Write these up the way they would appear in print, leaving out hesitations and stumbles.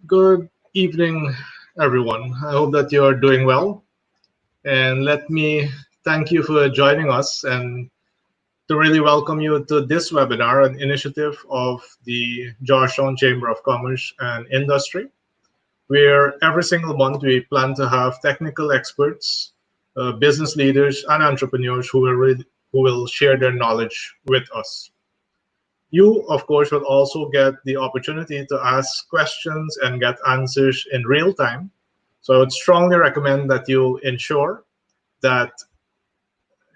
Good evening, everyone. I hope that you're doing well. And let me thank you for joining us and to really welcome you to this webinar, an initiative of the Georgetown Chamber of Commerce and Industry, where every single month we plan to have technical experts, business leaders, and entrepreneurs who will share their knowledge with us. You, of course, will also get the opportunity to ask questions and get answers in real time. So I would strongly recommend that you ensure that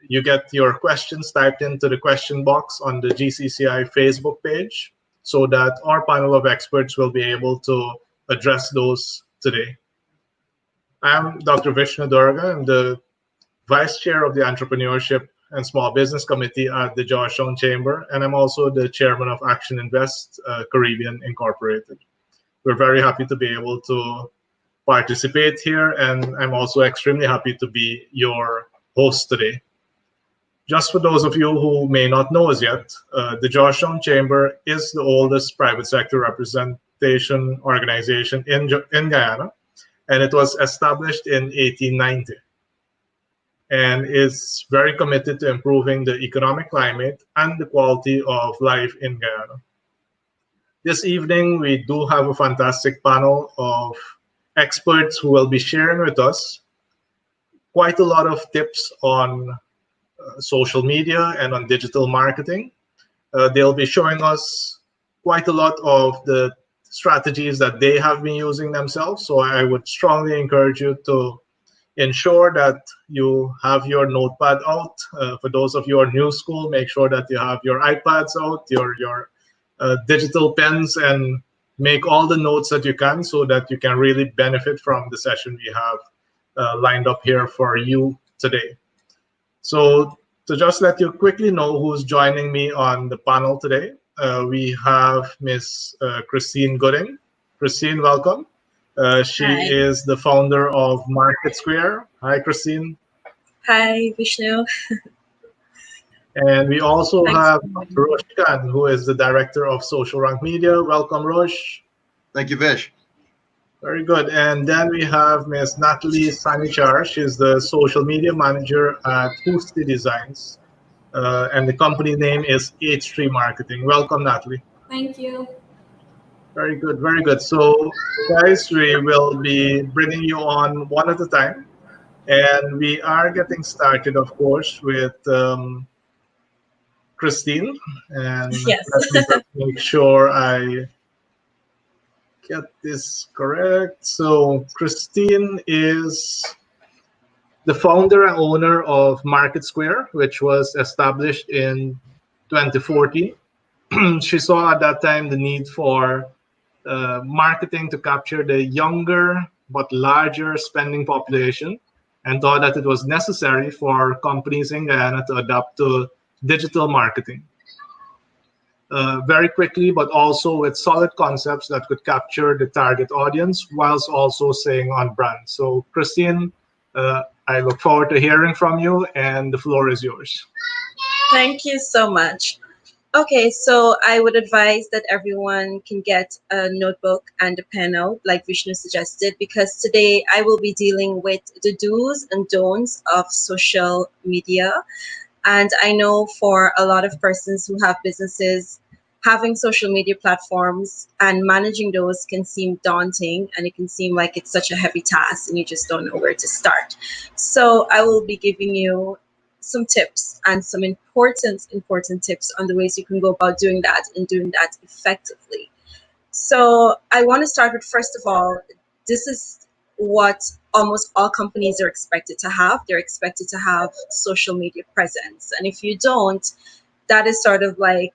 you get your questions typed into the question box on the GCCI Facebook page so that our panel of experts will be able to address those today. I'm Dr. Vishnu Durga. I'm the Vice Chair of the Entrepreneurship and Small Business Committee at the Georgetown Chamber, and I'm also the Chairman of Action Invest Caribbean Incorporated. We're very happy to be able to participate here, and I'm also extremely happy to be your host today. Just for those of you who may not know us yet, the Georgetown Chamber is the oldest private sector representation organization in Guyana, and it was established in 1890 and is very committed to improving the economic climate and the quality of life in Guyana. This evening, we do have a fantastic panel of experts who will be sharing with us quite a lot of tips on social media and on digital marketing. They'll be showing us quite a lot of the strategies that they have been using themselves. So I would strongly encourage you to ensure that you have your notepad out. For those of you who are new school, make sure that you have your iPads out, your digital pens, and make all the notes that you can so that you can really benefit from the session we have lined up here for you today. So to just let you quickly know who's joining me on the panel today, we have Miss Christine Gooding. Christine, welcome. She Hi. is the founder of Market Square. Hi, Christine. Hi, Vishnu. And we also Thanks. have Rosh Khan, who is the director of Social Rank Media. Welcome, Rosh. Thank you, Vish. Very good. And then we have Ms. Natalie Sanichar. She's the social media manager at Hoosty Designs. And the company name is H3 Marketing. Welcome, Natalie. Thank you. Very good, very good. So, guys, we will be bringing you on one at a time. And we are getting started, of course, with Christine. And Yes. let me just make sure I get this correct. So Christine is the founder and owner of Market Square, which was established in 2014. She saw at that time the need for marketing to capture the younger but larger spending population, and thought that it was necessary for companies in Guyana to adapt to digital marketing. Very quickly, but also with solid concepts that could capture the target audience whilst also staying on brand. So Christine, I look forward to hearing from you, and the floor is yours. Thank you so much. Okay, so I would advise that everyone can get a notebook and a pen out, like Vishnu suggested, because today I will be dealing with the do's and don'ts of social media. And I know for a lot of persons who have businesses, having social media platforms and managing those can seem daunting, and it can seem like it's such a heavy task and you just don't know where to start. So I will be giving you some tips and some important tips on the ways you can go about doing that and doing that effectively. So I want to start with, first of all, this is what almost all companies are expected to have. They're expected to have social media presence. And if you don't, that is sort of like,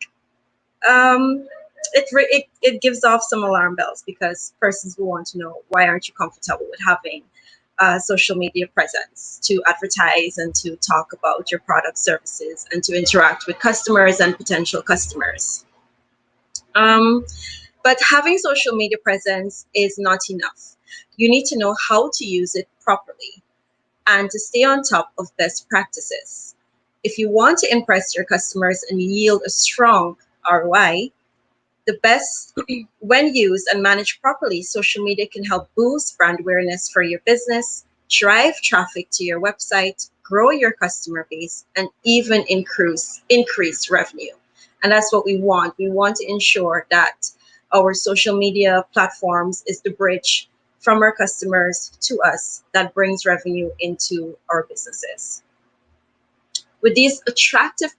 it gives off some alarm bells, because persons will want to know, why aren't you comfortable with having social media presence to advertise and to talk about your product, services, and to interact with customers and potential customers. But having social media presence is not enough. You need to know how to use it properly and to stay on top of best practices. If you want to impress your customers and yield a strong ROI, The best, when used and managed properly, social media can help boost brand awareness for your business, drive traffic to your website, grow your customer base, and even increase revenue. And that's what we want. We want to ensure that our social media platforms is the bridge from our customers to us that brings revenue into our businesses. With these attractive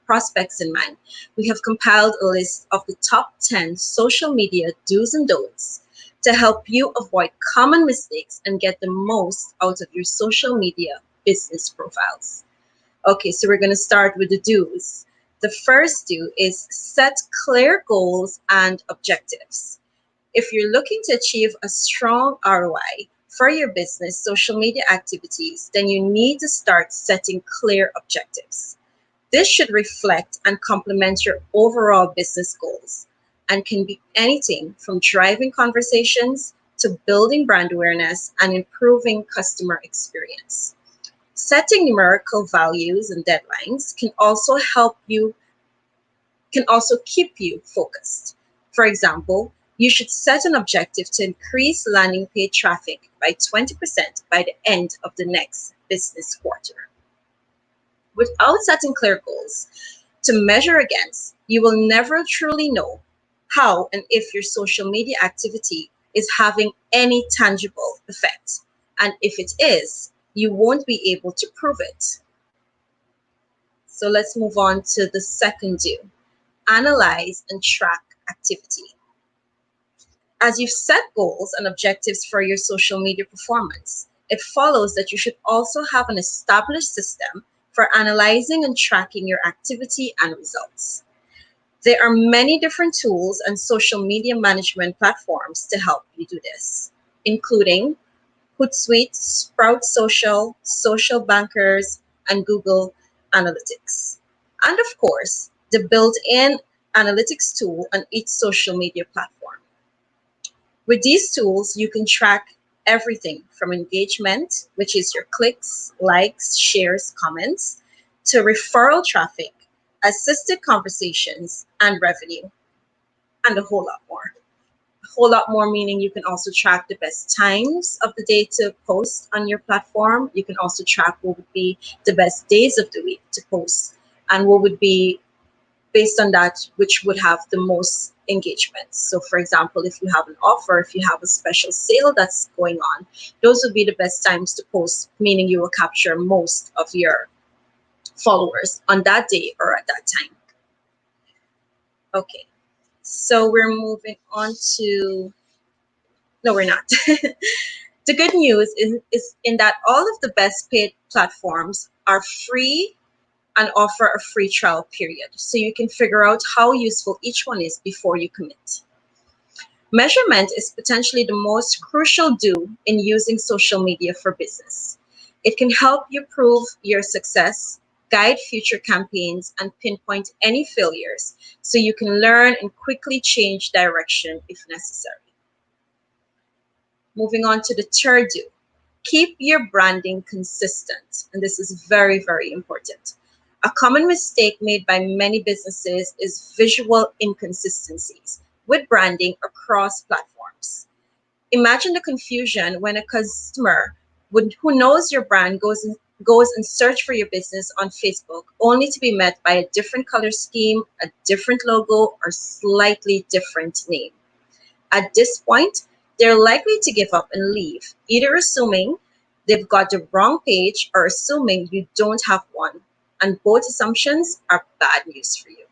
prospects in mind, we have compiled a list of the top 10 social media do's and don'ts to help you avoid common mistakes and get the most out of your social media business profiles. Okay, so we're going to start with the do's. The first do is set clear goals and objectives. If you're looking to achieve a strong ROI for your business social media activities, then you need to start setting clear objectives. This should reflect and complement your overall business goals and can be anything from driving conversations to building brand awareness and improving customer experience. Setting numerical values and deadlines can also keep you focused. For example, you should set an objective to increase landing page traffic by 20% by the end of the next business quarter. Without setting clear goals to measure against, you will never truly know how and if your social media activity is having any tangible effect. And if it is, you won't be able to prove it. So let's move on to the second do. Analyze and track activity. As you've set goals and objectives for your social media performance, it follows that you should also have an established system for analyzing and tracking your activity and results. There are many different tools and social media management platforms to help you do this, including Hootsuite, Sprout Social, Social Bankers, and Google Analytics. And of course, the built-in analytics tool on each social media platform. With these tools, you can track everything from engagement, which is your clicks, likes, shares, comments, to referral traffic, assisted conversations, and revenue, and a whole lot more. A whole lot more meaning you can also track the best times of the day to post on your platform. You can also track what would be the best days of the week to post and what would be based on that, which would have the most engagement. So for example, if you have an offer, if you have a special sale that's going on, those would be the best times to post, meaning you will capture most of your followers on that day or at that time. Okay, so we're moving on to, no, we're not. The good news is in that all of the best paid platforms are free and offer a free trial period, so you can figure out how useful each one is before you commit. Measurement is potentially the most crucial do in using social media for business. It can help you prove your success, guide future campaigns, and pinpoint any failures so you can learn and quickly change direction if necessary. Moving on to the third do. Keep your branding consistent. And this is very, very important. A common mistake made by many businesses is visual inconsistencies with branding across platforms. Imagine the confusion when a customer who knows your brand goes and search for your business on Facebook only to be met by a different color scheme, a different logo, or slightly different name. At this point, they're likely to give up and leave, either assuming they've got the wrong page or assuming you don't have one. And both assumptions are bad news for you.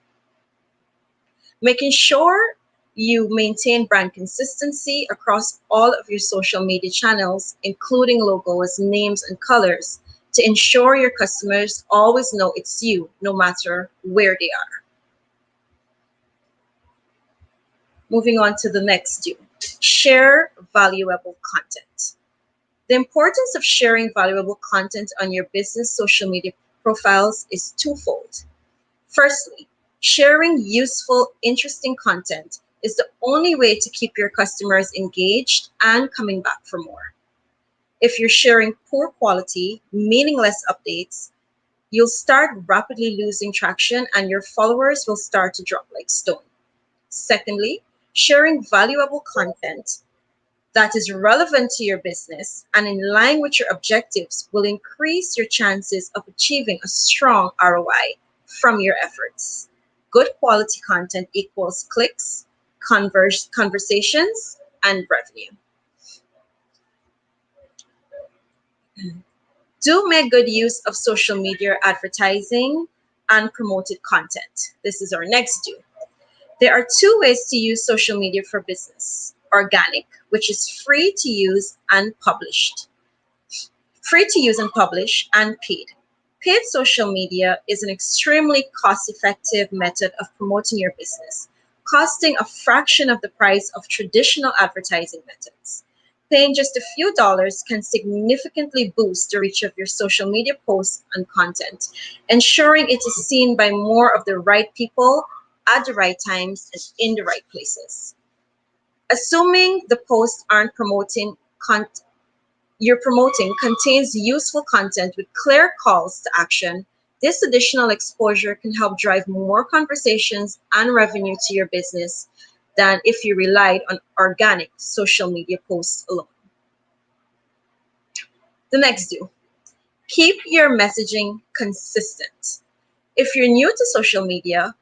Making sure you maintain brand consistency across all of your social media channels, including logos, names, and colors, to ensure your customers always know it's you, no matter where they are. Moving on to the next do. Share valuable content. The importance of sharing valuable content on your business social media profiles is twofold. Firstly, sharing useful, interesting content is the only way to keep your customers engaged and coming back for more. If you're sharing poor quality, meaningless updates, you'll start rapidly losing traction and your followers will start to drop like stone. Secondly, sharing valuable content that is relevant to your business and in line with your objectives will increase your chances of achieving a strong ROI from your efforts. Good quality content equals clicks, conversations, and revenue. Do make good use of social media advertising and promoted content. This is our next do. There are two ways to use social media for business. Organic, which is free to use and publish, and paid. Paid social media is an extremely cost-effective method of promoting your business, costing a fraction of the price of traditional advertising methods. Paying just a few dollars can significantly boost the reach of your social media posts and content, ensuring it is seen by more of the right people at the right times and in the right places. Assuming the posts aren't promoting content you're promoting contains useful content with clear calls to action, this additional exposure can help drive more conversations and revenue to your business than if you relied on organic social media posts alone. The next do. Keep your messaging consistent. If you're new to social media,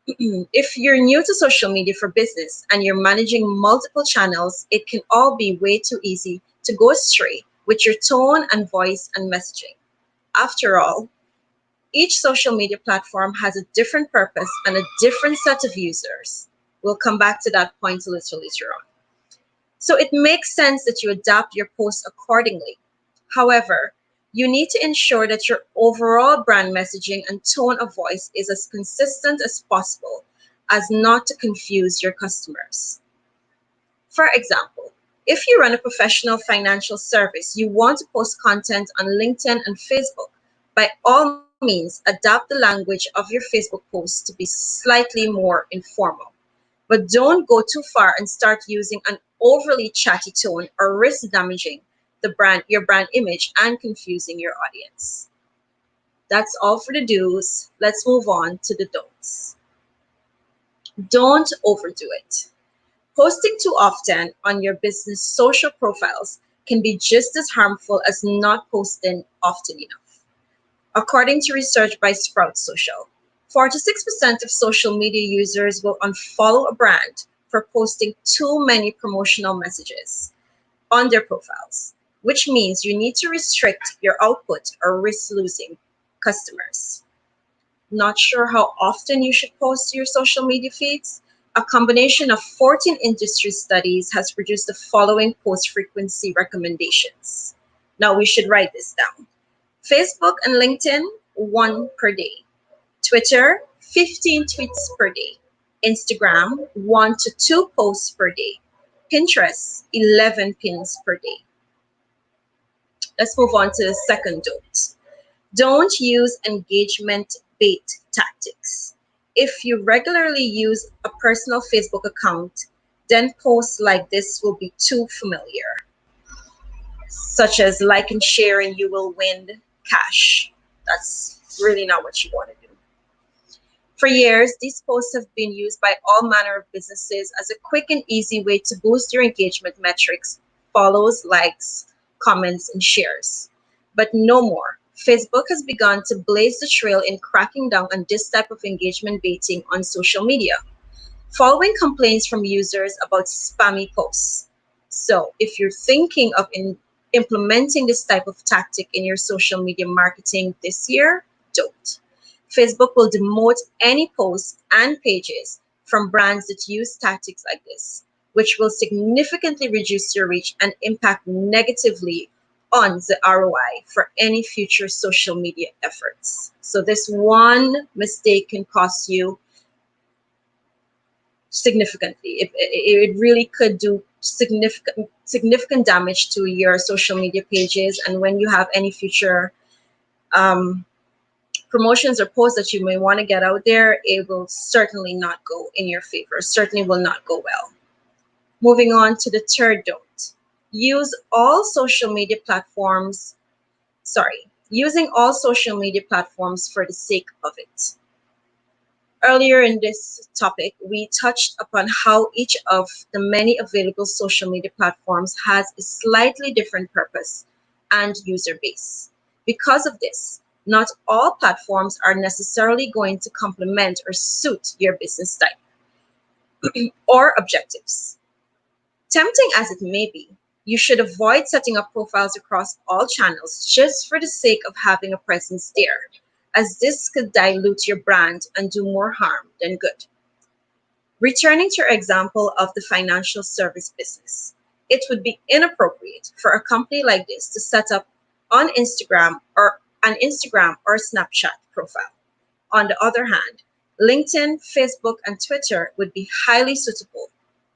if you're new to social media for business and you're managing multiple channels, it can all be way too easy to go astray with your tone and voice and messaging. After all, each social media platform has a different purpose and a different set of users. We'll come back to that point a little later on. So it makes sense that you adapt your posts accordingly. However, you need to ensure that your overall brand messaging and tone of voice is as consistent as possible as not to confuse your customers. For example, if you run a professional financial service, you want to post content on LinkedIn and Facebook. By all means, adapt the language of your Facebook posts to be slightly more informal. But don't go too far and start using an overly chatty tone or risk damaging your brand image and confusing your audience. That's all for the do's. Let's move on to the don'ts. Don't overdo it. Posting too often on your business social profiles can be just as harmful as not posting often enough. According to research by Sprout Social, 46% of social media users will unfollow a brand for posting too many promotional messages on their profiles, which means you need to restrict your output or risk losing customers. Not sure how often you should post to your social media feeds? A combination of 14 industry studies has produced the following post frequency recommendations. Now we should write this down. Facebook and LinkedIn, 1 per day. Twitter, 15 tweets per day. Instagram, 1 to 2 posts per day. Pinterest, 11 pins per day. Let's move on to the second don't. Don't use engagement bait tactics. If you regularly use a personal Facebook account, then posts like this will be too familiar, such as like and share and you will win cash. That's really not what you want to do. For years, these posts have been used by all manner of businesses as a quick and easy way to boost your engagement metrics, follows, likes, comments, and shares. But no more. Facebook has begun to blaze the trail in cracking down on this type of engagement baiting on social media, following complaints from users about spammy posts. So, if you're thinking of implementing this type of tactic in your social media marketing this year, don't. Facebook will demote any posts and pages from brands that use tactics like this, which will significantly reduce your reach and impact negatively on the ROI for any future social media efforts. So this one mistake can cost you significantly. It really could do significant damage to your social media pages. And when you have any future promotions or posts that you may want to get out there, it will certainly not go in your favor, certainly will not go well. Moving on to the third don't. Using all social media platforms for the sake of it. Earlier in this topic, we touched upon how each of the many available social media platforms has a slightly different purpose and user base. Because of this, not all platforms are necessarily going to complement or suit your business style or objectives. Tempting as it may be, you should avoid setting up profiles across all channels just for the sake of having a presence there, as this could dilute your brand and do more harm than good. Returning to your example of the financial service business, it would be inappropriate for a company like this to set up on Instagram or Snapchat profile. On the other hand, LinkedIn, Facebook, and Twitter would be highly suitable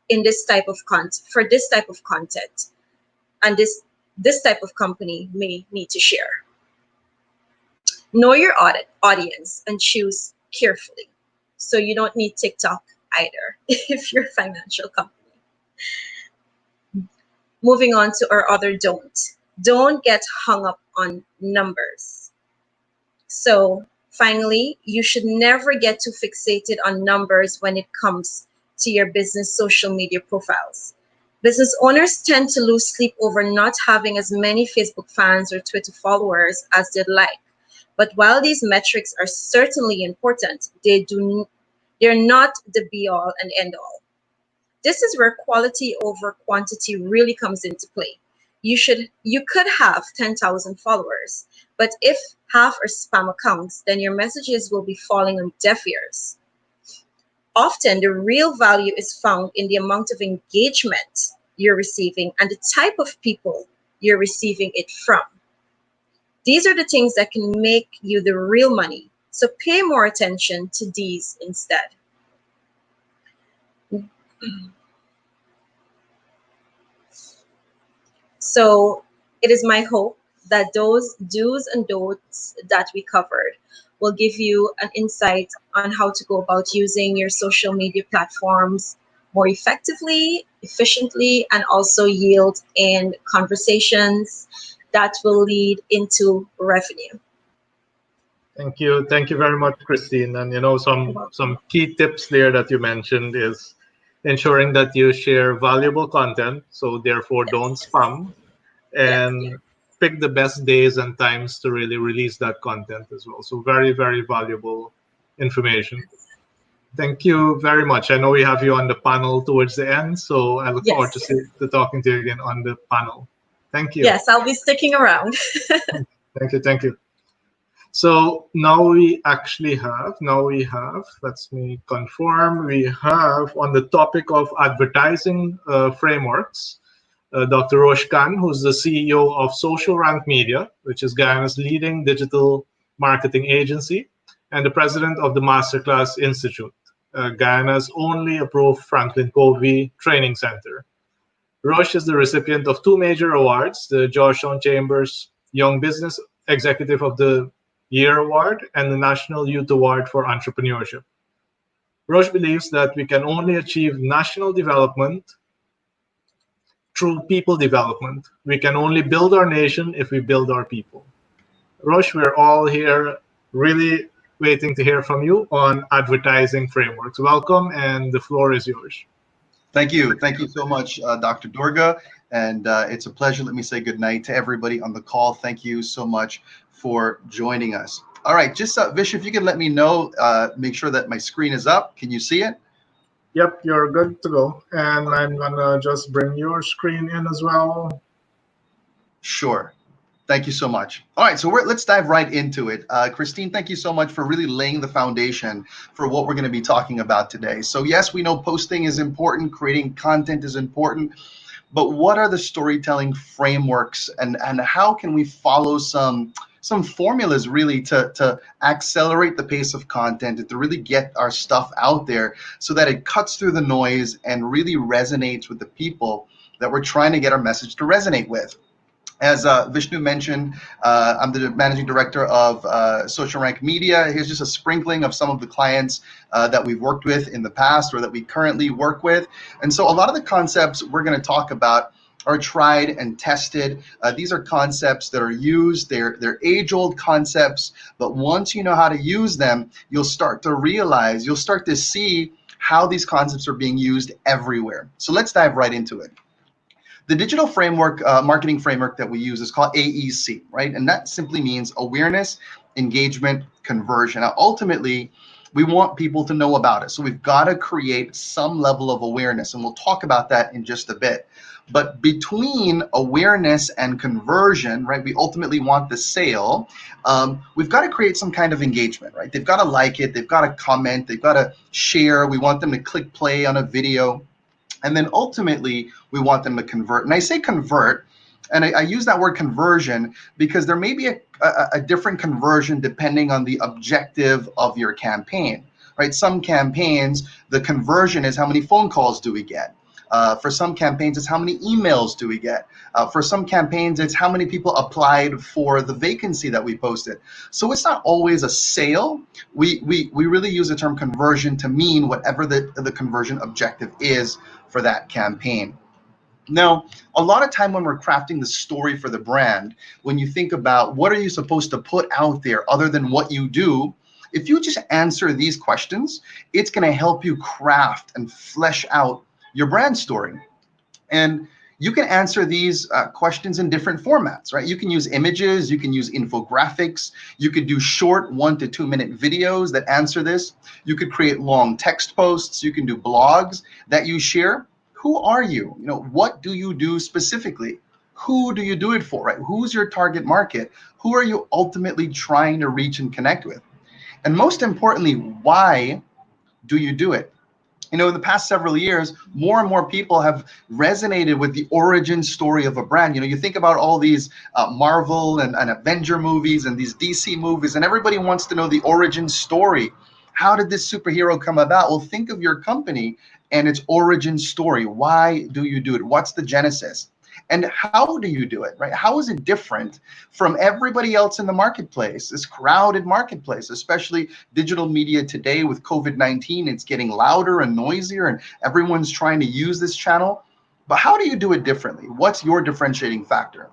in this type of content for this type of content, and this type of company may need to share. Know your audience and choose carefully. So you don't need TikTok either if you're a financial company. Moving on to our other don't. Don't get hung up on numbers. So finally, you should never get too fixated on numbers when it comes to your business social media profiles. Business owners tend to lose sleep over not having as many Facebook fans or Twitter followers as they'd like. But while these metrics are certainly important, they're not the be all and end all. This is where quality over quantity really comes into play. You could have 10,000 followers, but if half are spam accounts, then your messages will be falling on deaf ears. Often the real value is found in the amount of engagement you're receiving and the type of people you're receiving it from. These are the things that can make you the real money. So pay more attention to these instead. So it is my hope that those do's and don'ts that we covered will give you an insight on how to go about using your social media platforms more effectively, efficiently, and also yield in conversations that will lead into revenue. Thank you very much, Christine. And some key tips there that you mentioned is ensuring that you share valuable content, so therefore don't spam, and pick the best days and times to really release that content as well. So very, very valuable information. Thank you very much. I know we have you on the panel towards the end, so I look forward to talking to you again on the panel. Thank you. Yes, I'll be sticking around. Thank you. So now we have, let me confirm, we have on the topic of advertising frameworks, Dr. Rosh Khan, who's the CEO of Social Rank Media, which is Guyana's leading digital marketing agency, and the president of the Masterclass Institute, Guyana's only approved Franklin Covey training center. Rosh is the recipient of 2 major awards, the Georgetown Chambers Young Business Executive of the Year Award and the National Youth Award for Entrepreneurship. Roche believes that we can only achieve national development through people development. We can only build our nation if we build our people. Roche, we're all here really waiting to hear from you on advertising frameworks. Welcome, and the floor is yours. Thank you. Thank you so much, Dr. Durga. And it's a pleasure. Let me say good night to everybody on the call. Thank you so much for joining us. All right, just Vish, if you could let me know, make sure that my screen is up. Can you see it? Yep, you're good to go. And I'm gonna just bring your screen in as well. Sure. Thank you so much. All right, so let's dive right into it. Christine, thank you so much for really laying the foundation for what we're going to be talking about today. So yes, we know posting is important, creating content is important, but what are the storytelling frameworks, and how can we follow some formulas really to accelerate the pace of content and to really get our stuff out there so that it cuts through the noise and really resonates with the people that we're trying to get our message to resonate with. As Vishnu mentioned, I'm the managing director of Social Rank Media. Here's just a sprinkling of some of the clients that we've worked with in the past or that we currently work with. And so a lot of the concepts we're going to talk about are tried and tested. These are concepts that are used. They're age-old concepts, but once you know how to use them, you'll start to realize, you'll start to see how these concepts are being used everywhere. So let's dive right into it. The digital framework, marketing framework that we use is called AEC, right? And that simply means awareness, engagement, conversion. Now, ultimately, we want people to know about it. So we've got to create some level of awareness, and we'll talk about that in just a bit. But between awareness and conversion, right, we ultimately want the sale. We've got to create some kind of engagement, right? They've got to like it. They've got to comment. They've got to share. We want them to click play on a video. And then ultimately, we want them to convert. And I say convert, and I use that word conversion because there may be a different conversion depending on the objective of your campaign, right? Some campaigns, the conversion is how many phone calls do we get? For some campaigns, it's how many emails do we get? For some campaigns, it's how many people applied for the vacancy that we posted. So it's not always a sale. We really use the term conversion to mean whatever the conversion objective is for that campaign. Now, a lot of time when we're crafting the story for the brand, when you think about what are you supposed to put out there other than what you do, if you just answer these questions, it's going to help you craft and flesh out your brand story. And you can answer these questions in different formats, right? You can use images, you can use infographics, you could do short 1 to 2 minute videos that answer this. You could create long text posts, you can do blogs that you share. Who are you? You know, what do you do specifically? Who do you do it for, right? Who's your target market? Who are you ultimately trying to reach and connect with? And most importantly, why do you do it? You know, in the past several years, more and more people have resonated with the origin story of a brand. You know, you think about all these Marvel and Avenger movies and these DC movies, and everybody wants to know the origin story. How did this superhero come about? Well, think of your company and its origin story. Why do you do it? What's the genesis? And how do you do it, right? How is it different from everybody else in the marketplace, this crowded marketplace, especially digital media today with COVID-19? It's getting louder and noisier and everyone's trying to use this channel. But how do you do it differently? What's your differentiating factor?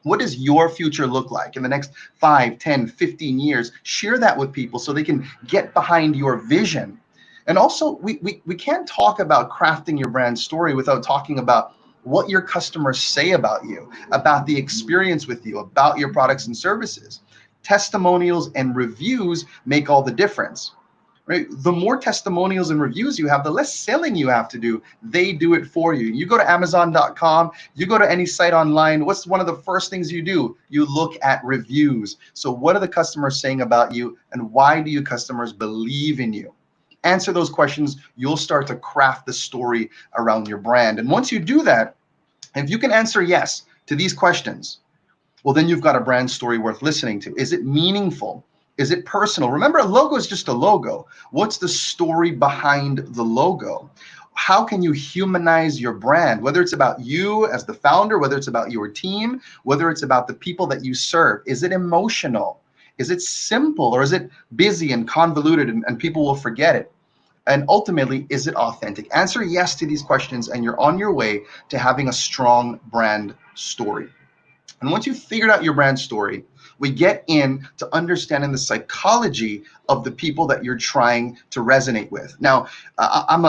What does your future look like in the next 5, 10, 15 years? Share that with people so they can get behind your vision. And also, we can't talk about crafting your brand story without talking about what your customers say about you, about the experience with you, about your products and services. Testimonials and reviews make all the difference, right? The more testimonials and reviews you have, the less selling you have to do. They do it for you. You go to Amazon.com, you go to any site online, what's one of the first things you do? You look at reviews. So what are the customers saying about you, and why do you customers believe in you? Answer those questions, you'll start to craft the story around your brand. And once you do that, if you can answer yes to these questions, well, then you've got a brand story worth listening to. Is it meaningful? Is it personal? Remember, a logo is just a logo. What's the story behind the logo? How can you humanize your brand? Whether it's about you as the founder, whether it's about your team, whether it's about the people that you serve. Is it emotional? Is it simple, or is it busy and convoluted and people will forget it? And ultimately, is it authentic? Answer yes to these questions and you're on your way to having a strong brand story. And once you've figured out your brand story, we get into understanding the psychology of the people that you're trying to resonate with. Now, I'm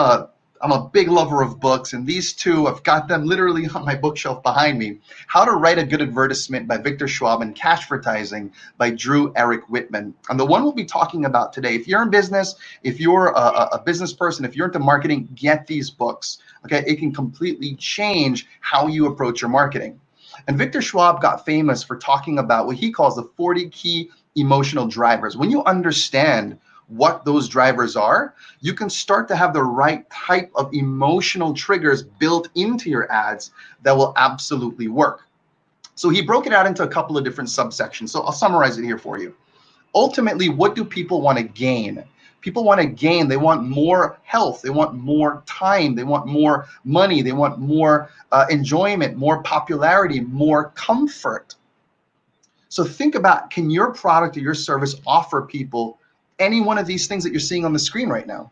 a big lover of books, and these two, I've got them literally on my bookshelf behind me. How to Write a Good Advertisement by Victor Schwab and Cashvertising by Drew Eric Whitman. And the one we'll be talking about today, if you're in business, if you're a business person, if you're into marketing, get these books. Okay, it can completely change how you approach your marketing. And Victor Schwab got famous for talking about what he calls the 40 key emotional drivers. When you understand what those drivers are, you can start to have the right type of emotional triggers built into your ads that will absolutely work. So he broke it out into a couple of different subsections. So I'll summarize it here for you. Ultimately, what do people want to gain? People want to gain, they want more health, they want more time, they want more money, they want more enjoyment, more popularity, more comfort. So think about, can your product or your service offer people any one of these things that you're seeing on the screen right now?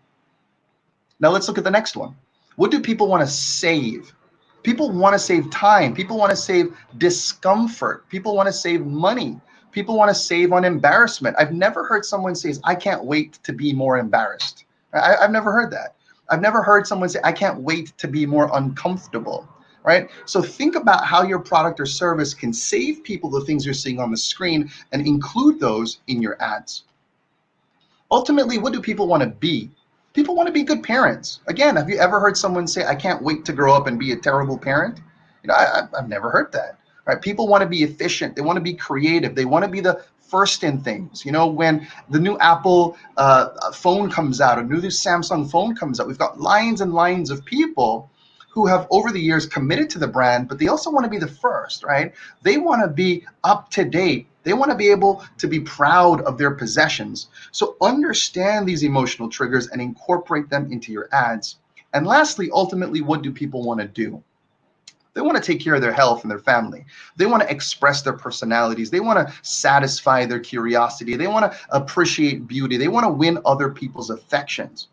Now let's look at the next one. What do people want to save? People want to save time. People want to save discomfort. People want to save money. People want to save on embarrassment. I've never heard someone say, I can't wait to be more embarrassed. I've never heard that. I've never heard someone say, I can't wait to be more uncomfortable, right? So think about how your product or service can save people the things you're seeing on the screen and include those in your ads. Ultimately, what do people want to be? People want to be good parents. Again, have you ever heard someone say, I can't wait to grow up and be a terrible parent? I've never heard that. Right? People want to be efficient. They want to be creative. They want to be the first in things. When the new Apple phone comes out, a new Samsung phone comes out, we've got lines and lines of people who have over the years committed to the brand, but they also want to be the first, right? They want to be up to date. They want to be able to be proud of their possessions. So understand these emotional triggers and incorporate them into your ads. And lastly, ultimately, what do people want to do? They want to take care of their health and their family. They want to express their personalities. They want to satisfy their curiosity. They want to appreciate beauty. They want to win other people's affections.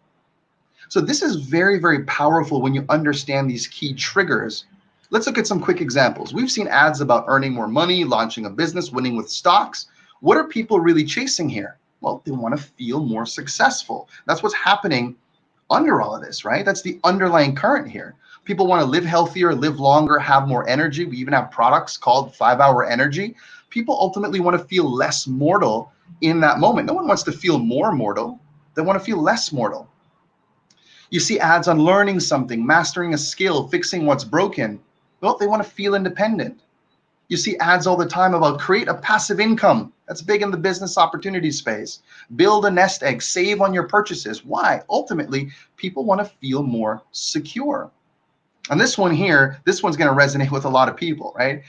So this is very, very powerful when you understand these key triggers. Let's look at some quick examples. We've seen ads about earning more money, launching a business, winning with stocks. What are people really chasing here? Well, they want to feel more successful. That's what's happening under all of this, right? That's the underlying current here. People want to live healthier, live longer, have more energy. We even have products called 5-Hour Energy. People ultimately want to feel less mortal in that moment. No one wants to feel more mortal. They want to feel less mortal. You see ads on learning something, mastering a skill, fixing what's broken. Well, they want to feel independent. You see ads all the time about create a passive income. That's big in the business opportunity space. Build a nest egg, save on your purchases. Why? Ultimately, people want to feel more secure. And this one here, this one's going to resonate with a lot of people, right?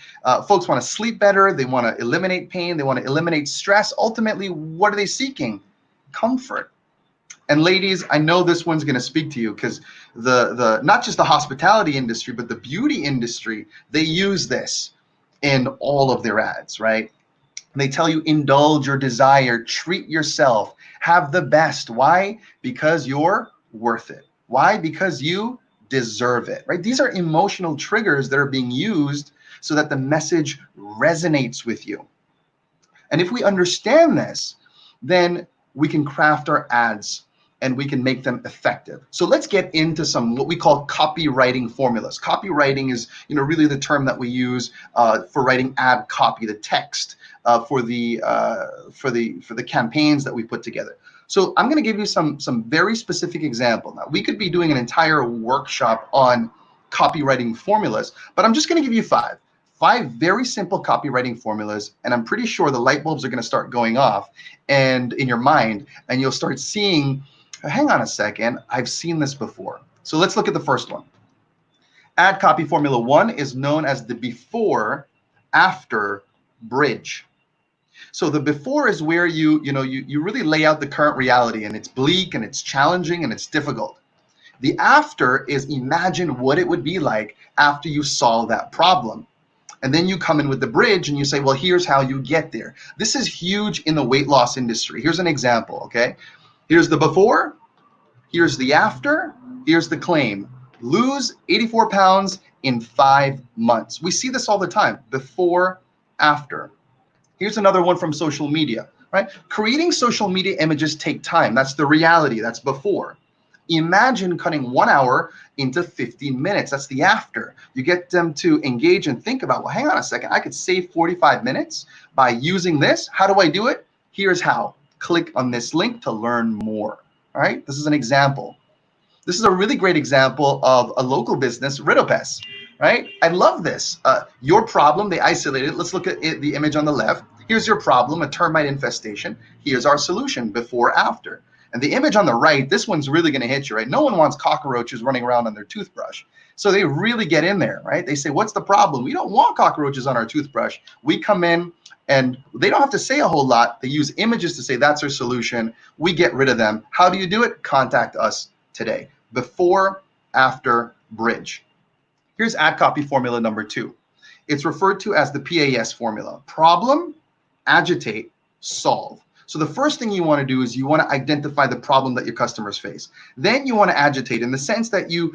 Folks want to sleep better. They want to eliminate pain. They want to eliminate stress. Ultimately, what are they seeking? Comfort. And ladies, I know this one's going to speak to you because the not just the hospitality industry, but the beauty industry, they use this in all of their ads, right? They tell you indulge your desire, treat yourself, have the best. Why? Because you're worth it. Why? Because you deserve it, right? These are emotional triggers that are being used so that the message resonates with you. And if we understand this, then we can craft our ads and we can make them effective. So let's get into some what we call copywriting formulas. Copywriting is, really the term that we use for writing ad copy, the text for the campaigns that we put together. So I'm going to give you some very specific example. Now, we could be doing an entire workshop on copywriting formulas, but I'm just going to give you five very simple copywriting formulas, and I'm pretty sure the light bulbs are going to start going off and in your mind, and you'll start seeing, hang on a second, I've seen this before. So let's look at the first one. Ad copy formula 1 is known as the before-after bridge. So the before is where you really lay out the current reality, and it's bleak and it's challenging and it's difficult. The after is imagine what it would be like after you solve that problem. And then you come in with the bridge and you say, well, here's how you get there. This is huge in the weight loss industry. Here's an example, okay? Here's the before, here's the after, here's the claim. Lose 84 pounds in 5 months. We see this all the time, before, after. Here's another one from social media, right? Creating social media images take time. That's the reality, that's before. Imagine cutting 1 hour into 15 minutes. That's the after. You get them to engage and think about, well, hang on a second, I could save 45 minutes by using this. How do I do it? Here's how. Click on this link to learn more. All right, this is an example. This is a really great example of a local business, Ritopes, right? I love this. Your problem, they isolated it. Let's look at the image on the left. Here's your problem, a termite infestation. Here's our solution, before, after. And the image on the right, this one's really going to hit you, right? No one wants cockroaches running around on their toothbrush. So they really get in there, right? They say, what's the problem? We don't want cockroaches on our toothbrush. We come in and they don't have to say a whole lot. They use images to say that's our solution. We get rid of them. How do you do it? Contact us today. Before, after, bridge. Here's ad copy formula number 2. It's referred to as the PAS formula. Problem, agitate, solve. So the first thing you want to do is you want to identify the problem that your customers face. Then you want to agitate in the sense that you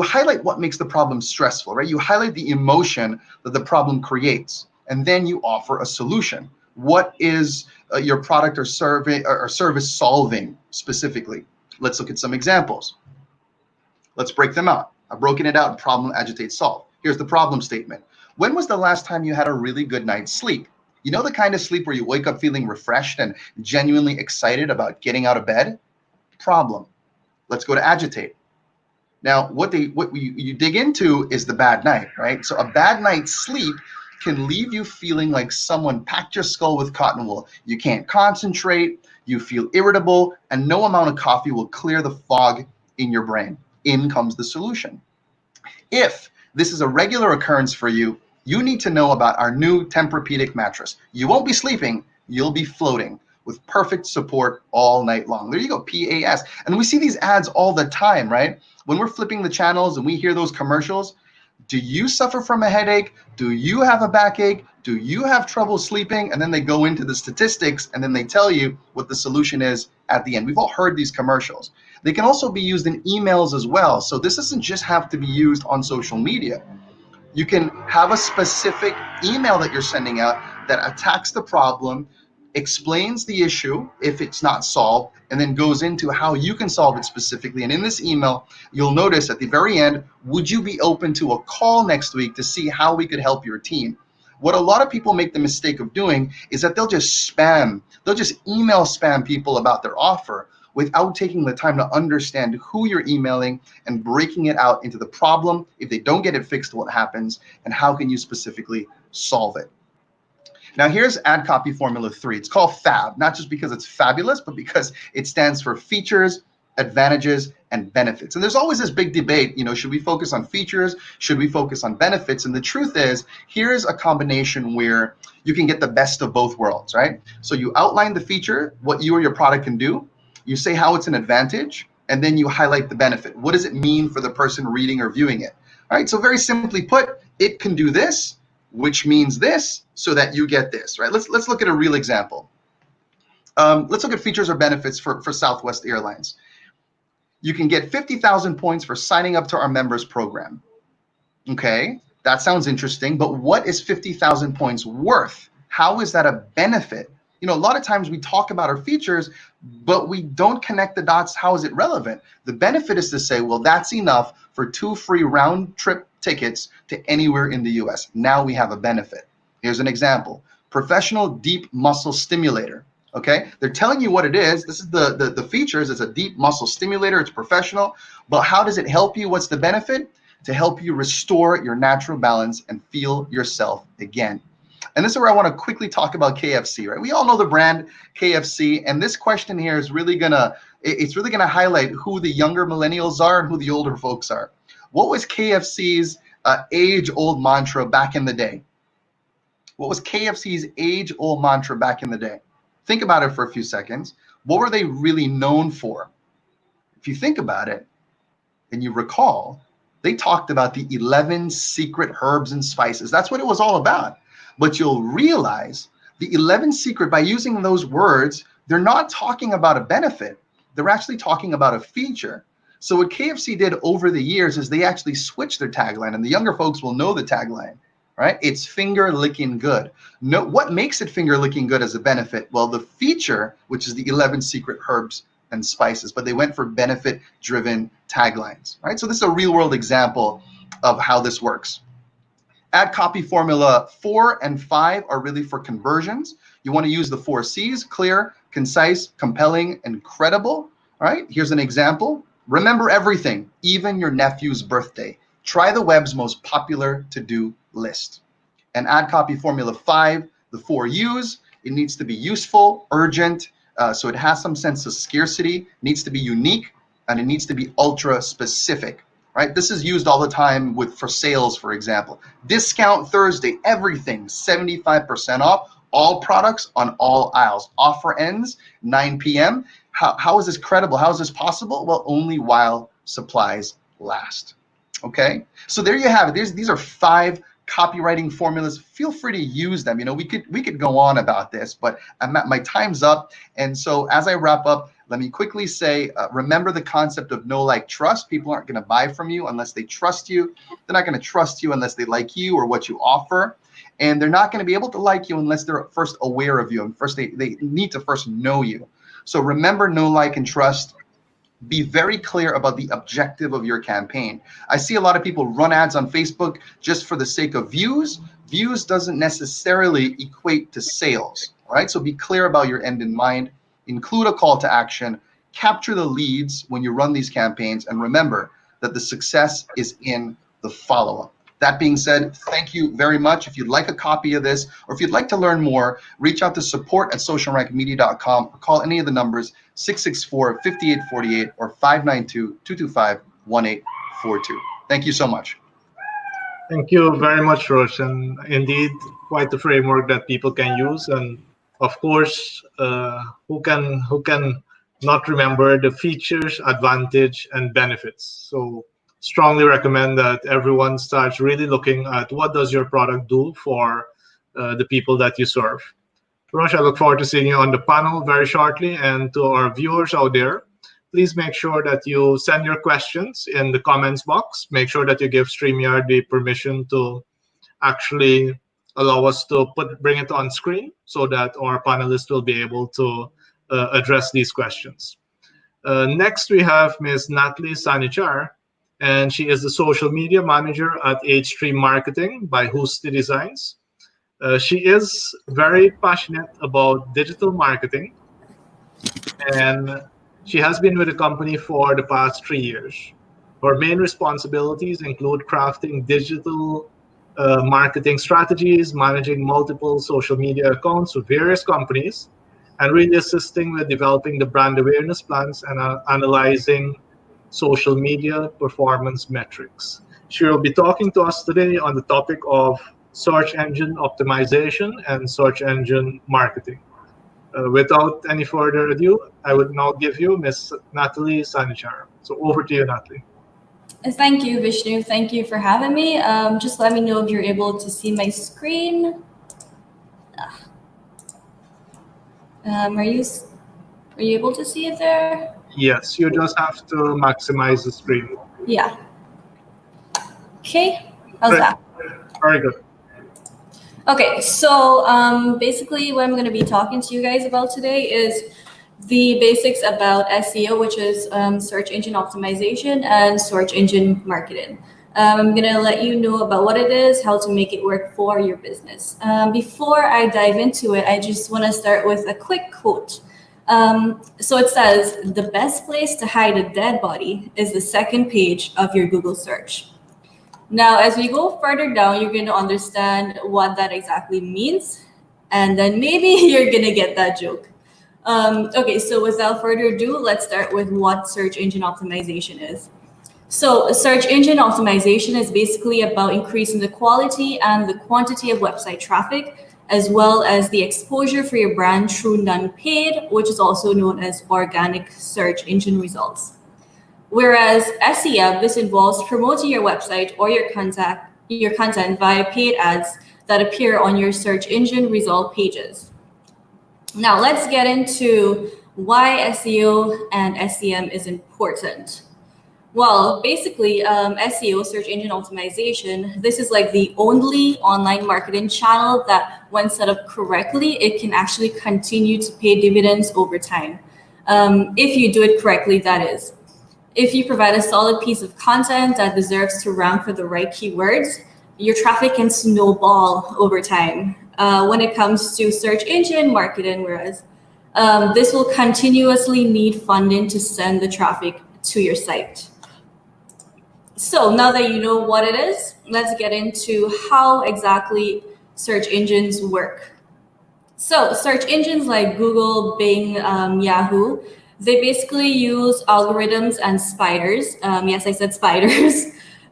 highlight what makes the problem stressful, right? You highlight the emotion that the problem creates, and then you offer a solution. What is your product or service solving specifically? Let's look at some examples. Let's break them out. I've broken it out: problem, agitate, solve. Here's the problem statement. When was the last time you had a really good night's sleep? You know, the kind of sleep where you wake up feeling refreshed and genuinely excited about getting out of bed? Problem. Let's go to agitate. Now, what you dig into is the bad night, right? So a bad night's sleep can leave you feeling like someone packed your skull with cotton wool. You can't concentrate, you feel irritable, and no amount of coffee will clear the fog in your brain. In comes the solution. If this is a regular occurrence for you, you need to know about our new Tempur-Pedic mattress. You won't be sleeping, you'll be floating with perfect support all night long. There you go, PAS. And we see these ads all the time, right? When we're flipping the channels and we hear those commercials, do you suffer from a headache? Do you have a backache? Do you have trouble sleeping? And then they go into the statistics and then they tell you what the solution is at the end. We've all heard these commercials. They can also be used in emails as well. So this doesn't just have to be used on social media. You can have a specific email that you're sending out that attacks the problem, explains the issue if it's not solved, and then goes into how you can solve it specifically. And in this email, you'll notice at the very end, would you be open to a call next week to see how we could help your team? What a lot of people make the mistake of doing is that they'll just email spam people about their offer without taking the time to understand who you're emailing and breaking it out into the problem. If they don't get it fixed, what happens, and how can you specifically solve it? Now here's ad copy formula 3. It's called FAB, not just because it's fabulous, but because it stands for features, advantages, and benefits. And there's always this big debate, should we focus on features? Should we focus on benefits? And the truth is, here's a combination where you can get the best of both worlds, right? So you outline the feature, what you or your product can do. You say how it's an advantage, and then you highlight the benefit. What does it mean for the person reading or viewing it? All right, so very simply put, it can do this, which means this, so that you get this, right? Let's look at a real example. Let's look at features or benefits for Southwest Airlines. You can get 50,000 points for signing up to our members program. Okay, that sounds interesting, but what is 50,000 points worth? How is that a benefit? A lot of times we talk about our features, but we don't connect the dots. How is it relevant? The benefit is to say, well, that's enough for 2 free round trip tickets to anywhere in the US. Now we have a benefit. Here's an example. Professional deep muscle stimulator. Okay, they're telling you what it is. This is the features. It's a deep muscle stimulator. It's professional. But how does it help you? What's the benefit? To help you restore your natural balance and feel yourself again. And this is where I want to quickly talk about KFC, right? We all know the brand KFC, and this question here is really gonna highlight who the younger millennials are and who the older folks are. What was KFC's age-old mantra back in the day? What was KFC's age-old mantra back in the day? Think about it for a few seconds. What were they really known for? If you think about it and you recall, they talked about the 11 secret herbs and spices. That's what it was all about. But you'll realize the 11 secret, by using those words, they're not talking about a benefit. They're actually talking about a feature. So what KFC did over the years is they actually switched their tagline, and the younger folks will know the tagline, right? It's finger licking good. No, what makes it finger licking good as a benefit? Well, the feature, which is the 11 secret herbs and spices, but they went for benefit driven taglines, right? So this is a real world example of how this works. Ad copy formula 4 and 5 are really for conversions. You want to use the 4 C's: clear, concise, compelling, and credible. All right, here's an example. Remember everything, even your nephew's birthday. Try the web's most popular to-do list. And ad copy formula 5, the 4 U's. It needs to be useful, urgent, so it has some sense of scarcity, needs to be unique, and it needs to be ultra specific. Right? This is used all the time for sales, for example. Discount Thursday, everything 75% off, all products on all aisles. Offer ends 9 p.m. How is this credible? How is this possible? Well, only while supplies last. Okay, so there you have it. These are 5 copywriting formulas, feel free to use them. We could go on about this, but my time's up. And so as I wrap up, let me quickly say, remember the concept of know, like, trust. People aren't going to buy from you unless they trust you. They're not going to trust you unless they like you or what you offer. And they're not going to be able to like you unless they're first aware of you. And first, they need to first know you. So remember, know, like, and trust. Be very clear about the objective of your campaign. I see a lot of people run ads on Facebook just for the sake of views. Views doesn't necessarily equate to sales, all right? So be clear about your end in mind. Include a call to action. Capture the leads when you run these campaigns. And remember that the success is in the follow-up. That being said, thank you very much. If you'd like a copy of this, or if you'd like to learn more, reach out to support@socialrankmedia.com or call any of the numbers 664-5848 or 592-225-1842. Thank you so much. Thank you very much, Roche. And indeed, quite the framework that people can use. And of course, who can not remember the features, advantage, and benefits? So strongly recommend that everyone starts really looking at what does your product do for the people that you serve. Roche, I look forward to seeing you on the panel very shortly. And to our viewers out there, please make sure that you send your questions in the comments box. Make sure that you give StreamYard the permission to actually allow us to bring it on screen so that our panelists will be able to address these questions. Next, we have Ms. Natalie Sanichar, and she is the social media manager at H3 Marketing by Hoosty Designs. She is very passionate about digital marketing, and she has been with the company for the past 3 years. Her main responsibilities include crafting digital marketing strategies, managing multiple social media accounts with various companies, and really assisting with developing the brand awareness plans and analyzing social media performance metrics. She will be talking to us today on the topic of search engine optimization and search engine marketing. Without any further ado, I would now give you Ms. Natalie Sanichar. So over to you, Natalie. Thank you, Vishnu. Thank you for having me. Just let me know if you're able to see my screen. Are you able to see it there? Yes, you just have to maximize the screen. Yeah. Okay, how's that? Very good. Okay, so basically what I'm going to be talking to you guys about today is the basics about SEO, which is search engine optimization and search engine marketing. I'm going to let you know about what it is, how to make it work for your business. Before I dive into it, I just want to start with a quick quote. So it says, the best place to hide a dead body is the second page of your Google search. Now, as we go further down, you're going to understand what that exactly means. And then maybe you're going to get that joke. Okay, so without further ado, let's start with what search engine optimization is. So search engine optimization is basically about increasing the quality and the quantity of website traffic, as well as the exposure for your brand through non-paid, which is also known as organic search engine results. Whereas SEM, this involves promoting your website or your content via paid ads that appear on your search engine result pages. Now let's get into why SEO and SEM is important. Well, basically, SEO, search engine optimization, this is like the only online marketing channel that, when set up correctly, it can actually continue to pay dividends over time. If you do it correctly, that is. If you provide a solid piece of content that deserves to rank for the right keywords, your traffic can snowball over time. When it comes to search engine marketing, whereas this will continuously need funding to send the traffic to your site. So now that you know what it is, let's get into how exactly search engines work. So search engines like Google, Bing, Yahoo, they basically use algorithms and spiders. Yes, I said spiders.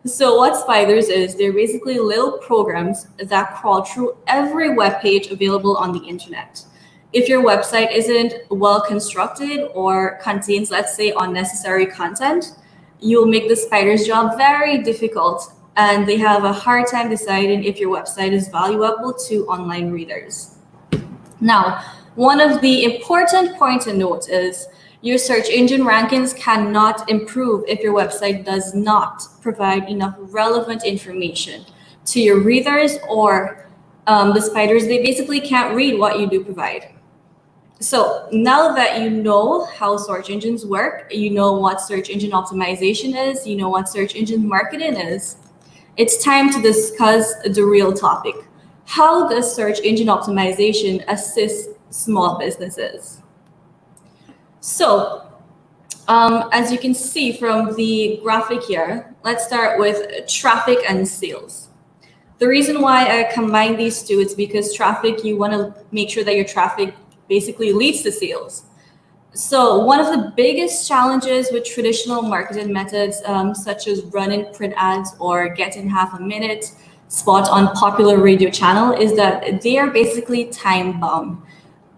So what spiders is, they're basically little programs that crawl through every web page available on the internet. If your website isn't well constructed or contains, let's say, unnecessary content, you'll make the spider's job very difficult and they have a hard time deciding if your website is valuable to online readers. Now, one of the important points to note is your search engine rankings cannot improve if your website does not provide enough relevant information to your readers, or the spiders, they basically can't read what you do provide. So now that you know how search engines work, you know what search engine optimization is, you know what search engine marketing is, it's time to discuss the real topic. How does search engine optimization assist small businesses? So as you can see from the graphic here, let's start with traffic and sales. The reason why I combine these two is because traffic, you want to make sure that your traffic basically leads to sales. So one of the biggest challenges with traditional marketing methods, such as running print ads or getting half a minute spot on popular radio channel, is that they are basically time bound.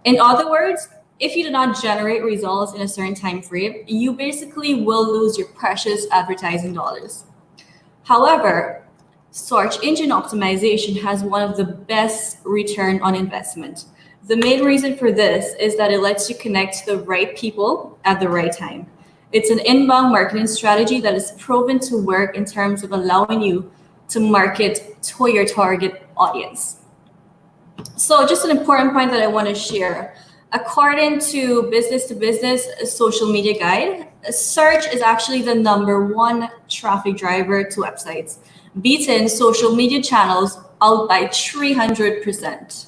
In other words, if you do not generate results in a certain time frame, you basically will lose your precious advertising dollars. However, search engine optimization has one of the best return on investment. The main reason for this is that it lets you connect to the right people at the right time. It's an inbound marketing strategy that is proven to work in terms of allowing you to market to your target audience. So just an important point that I want to share. According to Business to Business Social Media Guide, search is actually the #1 traffic driver to websites, beating social media channels out by 300%.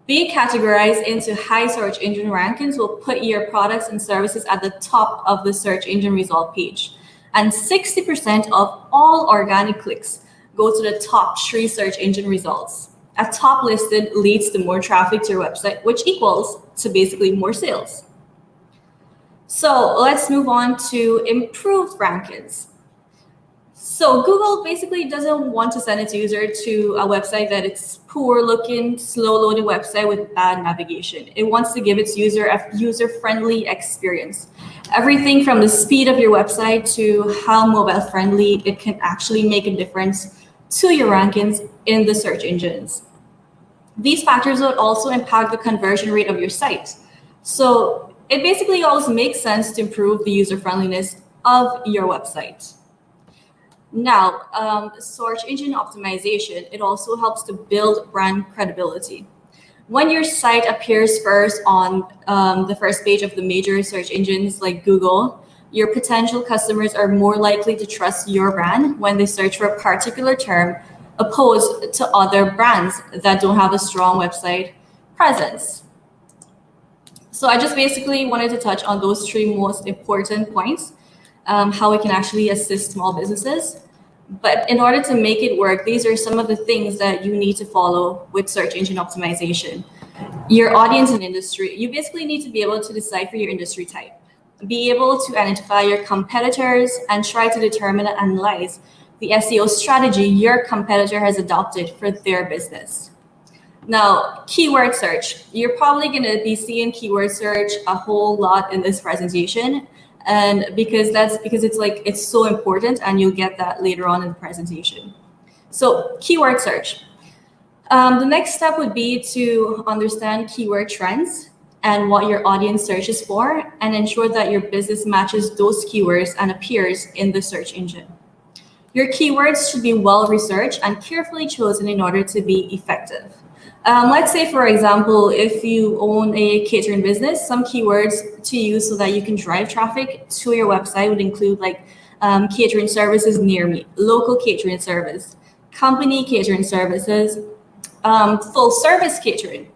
Being categorized into high search engine rankings will put your products and services at the top of the search engine result page. And 60% of all organic clicks go to the top 3 search engine results. A top listed leads to more traffic to your website, which equals to basically more sales. So let's move on to improved rankings. So Google basically doesn't want to send its user to a website that it's poor looking, slow loading website with bad navigation. It wants to give its user a user-friendly experience. Everything from the speed of your website to how mobile friendly it can actually make a difference to your rankings in the search engines. These factors would also impact the conversion rate of your site. So it basically always makes sense to improve the user friendliness of your website. Now, search engine optimization, it also helps to build brand credibility. When your site appears first on the first page of the major search engines like Google, your potential customers are more likely to trust your brand when they search for a particular term, opposed to other brands that don't have a strong website presence. So I just basically wanted to touch on those 3 most important points, how it can actually assist small businesses. But in order to make it work, these are some of the things that you need to follow with search engine optimization. Your audience and industry. You basically need to be able to decipher your industry type, be able to identify your competitors, and try to determine and analyze the SEO strategy your competitor has adopted for their business. Now, keyword search. You're probably going to be seeing keyword search a whole lot in this presentation. And because it's so important, and you'll get that later on in the presentation. So keyword search. The next step would be to understand keyword trends and what your audience searches for, and ensure that your business matches those keywords and appears in the search engine. Your keywords should be well researched and carefully chosen in order to be effective. Let's say, for example, if you own a catering business, some keywords to use so that you can drive traffic to your website would include catering services near me, local catering service, company catering services, full service catering.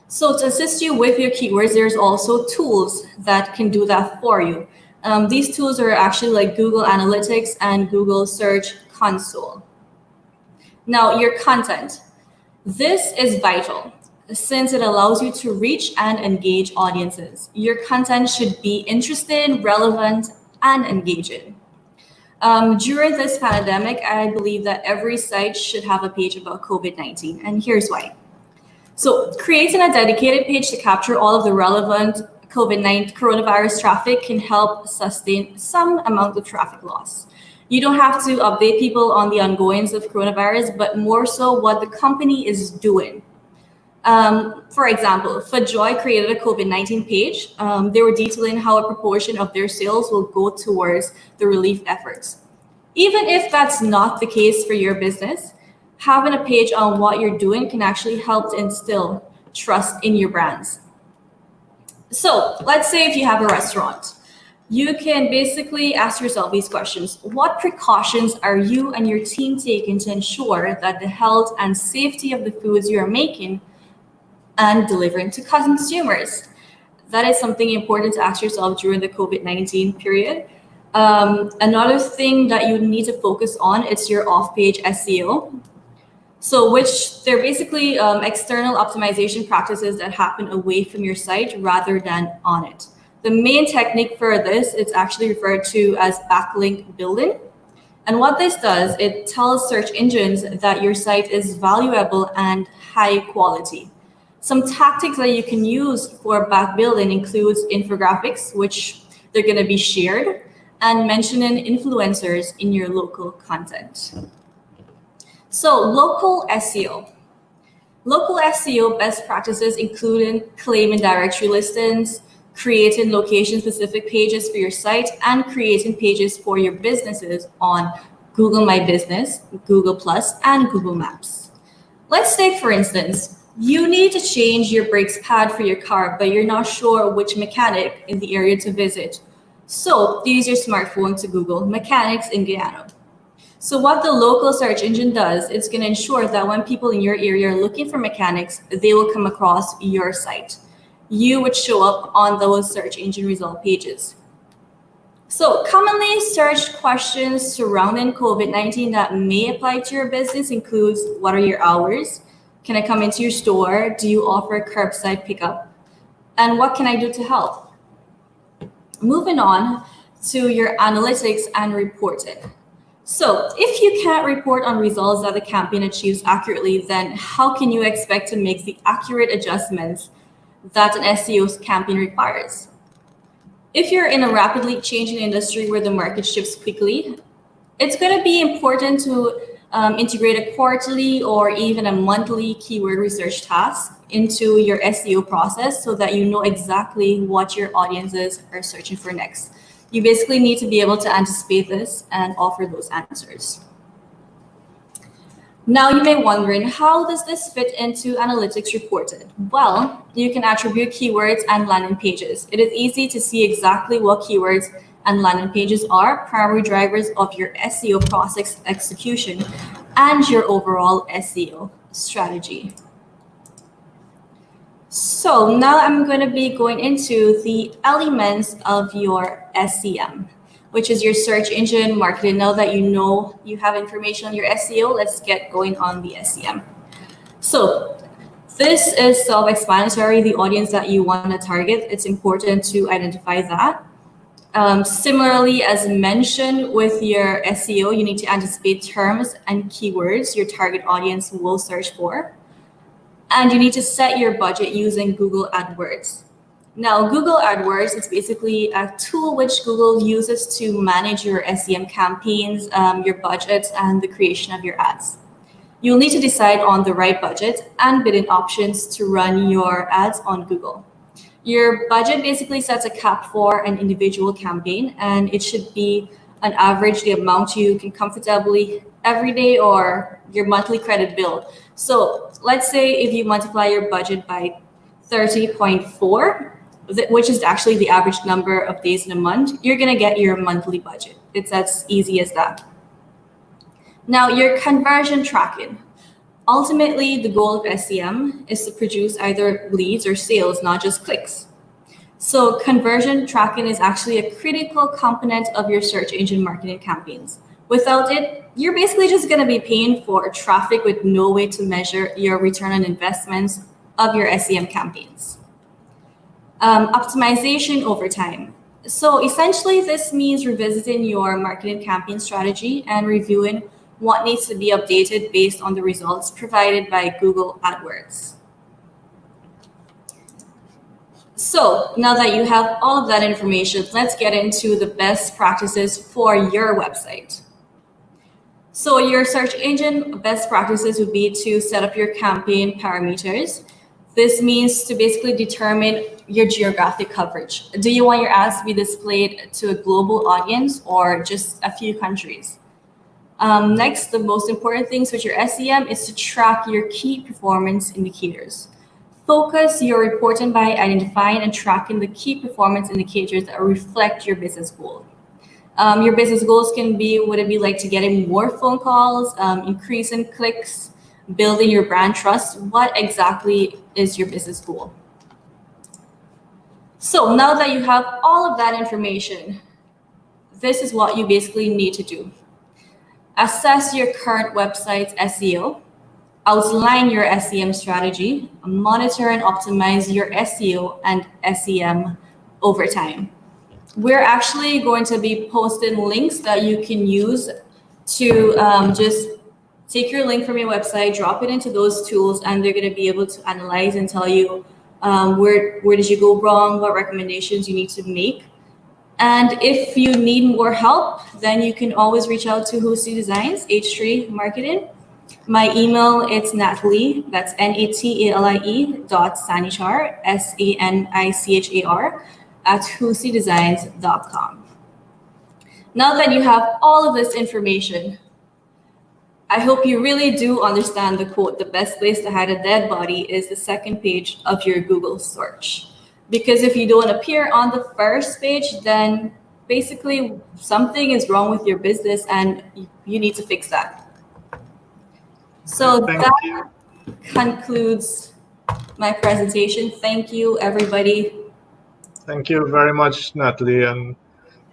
So to assist you with your keywords, there's also tools that can do that for you. These tools are actually like Google Analytics and Google Search Console. Now, your content. This is vital since it allows you to reach and engage audiences. Your content should be interesting, relevant, and engaging. During this pandemic, I believe that every site should have a page about COVID-19, and here's why. So creating a dedicated page to capture all of the relevant COVID-19 coronavirus traffic can help sustain some amount of traffic loss. You don't have to update people on the ongoings of coronavirus, but more so what the company is doing. For example, FaJoy created a COVID-19 page. They were detailing how a proportion of their sales will go towards the relief efforts. Even if that's not the case for your business, having a page on what you're doing can actually help to instill trust in your brands. So let's say if you have a restaurant, you can basically ask yourself these questions. What precautions are you and your team taking to ensure that the health and safety of the foods you are making and delivering to consumers? That is something important to ask yourself during the COVID-19 period. Another thing that you need to focus on is your off-page SEO. So which they're basically external optimization practices that happen away from your site rather than on it. The main technique for this is actually referred to as backlink building. And what this does, it tells search engines that your site is valuable and high quality. Some tactics that you can use for back building includes infographics, which they're going to be shared, and mentioning influencers in your local content. So local SEO. Local SEO best practices including claiming directory listings, creating location-specific pages for your site, and creating pages for your businesses on Google My Business, Google+, and Google Maps. Let's take, for instance, you need to change your brakes pad for your car, but you're not sure which mechanic in the area to visit. So use your smartphone to Google mechanics in Guyana. So what the local search engine does, it's going to ensure that when people in your area are looking for mechanics, they will come across your site. You would show up on those search engine result pages. So commonly searched questions surrounding COVID-19 that may apply to your business includes, what are your hours? Can I come into your store? Do you offer curbside pickup? And what can I do to help? Moving on to your analytics and reporting. So if you can't report on results that the campaign achieves accurately, then how can you expect to make the accurate adjustments that an SEO campaign requires? If you're in a rapidly changing industry where the market shifts quickly, it's going to be important to integrate a quarterly or even a monthly keyword research task into your SEO process so that you know exactly what your audiences are searching for next. You basically need to be able to anticipate this and offer those answers. Now you may be wondering, how does this fit into analytics reported? Well, you can attribute keywords and landing pages. It is easy to see exactly what keywords and landing pages are primary drivers of your SEO process execution and your overall SEO strategy. So now I'm going to be going into the elements of your SEM, which is your search engine marketing. Now that you know you have information on your SEO, let's get going on the SEM. So this is self-explanatory, the audience that you want to target. It's important to identify that. Similarly, as mentioned with your SEO, you need to anticipate terms and keywords your target audience will search for. And you need to set your budget using Google AdWords. Now, Google AdWords is basically a tool which Google uses to manage your SEM campaigns, your budgets, and the creation of your ads. You'll need to decide on the right budget and bidding options to run your ads on Google. Your budget basically sets a cap for an individual campaign, and it should be on average the amount you can comfortably every day or your monthly credit bill. So let's say if you multiply your budget by 30.4, which is actually the average number of days in a month, you're going to get your monthly budget. It's as easy as that. Now, your conversion tracking. Ultimately, the goal of SEM is to produce either leads or sales, not just clicks. So conversion tracking is actually a critical component of your search engine marketing campaigns. Without it, you're basically just going to be paying for traffic with no way to measure your return on investments of your SEM campaigns. Optimization over time. So essentially, this means revisiting your marketing campaign strategy and reviewing what needs to be updated based on the results provided by Google AdWords. So now that you have all of that information, let's get into the best practices for your website. So your search engine best practices would be to set up your campaign parameters. This means to basically determine your geographic coverage. Do you want your ads to be displayed to a global audience or just a few countries? Next, the most important things with your SEM is to track your key performance indicators. Focus your reporting by identifying and tracking the key performance indicators that reflect your business goal. Your business goals can be, would it be like to getting more phone calls, increasing clicks, building your brand trust? What exactly is your business goal? So now that you have all of that information, this is what you basically need to do. Assess your current website's SEO, outline your SEM strategy, monitor and optimize your SEO and SEM over time. We're actually going to be posting links that you can use to just take your link from your website, drop it into those tools, and they're going to be able to analyze and tell you where did you go wrong, what recommendations you need to make. And if you need more help, then you can always reach out to Husi Designs, H3 Marketing. My email, it's Natalie, that's Natalie .sanichar, SANICHAR, at husidesigns.com. Now that you have all of this information, I hope you really do understand the quote, the best place to hide a dead body is the second page of your Google search. Because if you don't appear on the first page, then basically something is wrong with your business and you need to fix that. So that concludes my presentation. Thank you, everybody. Thank you very much, Natalie. And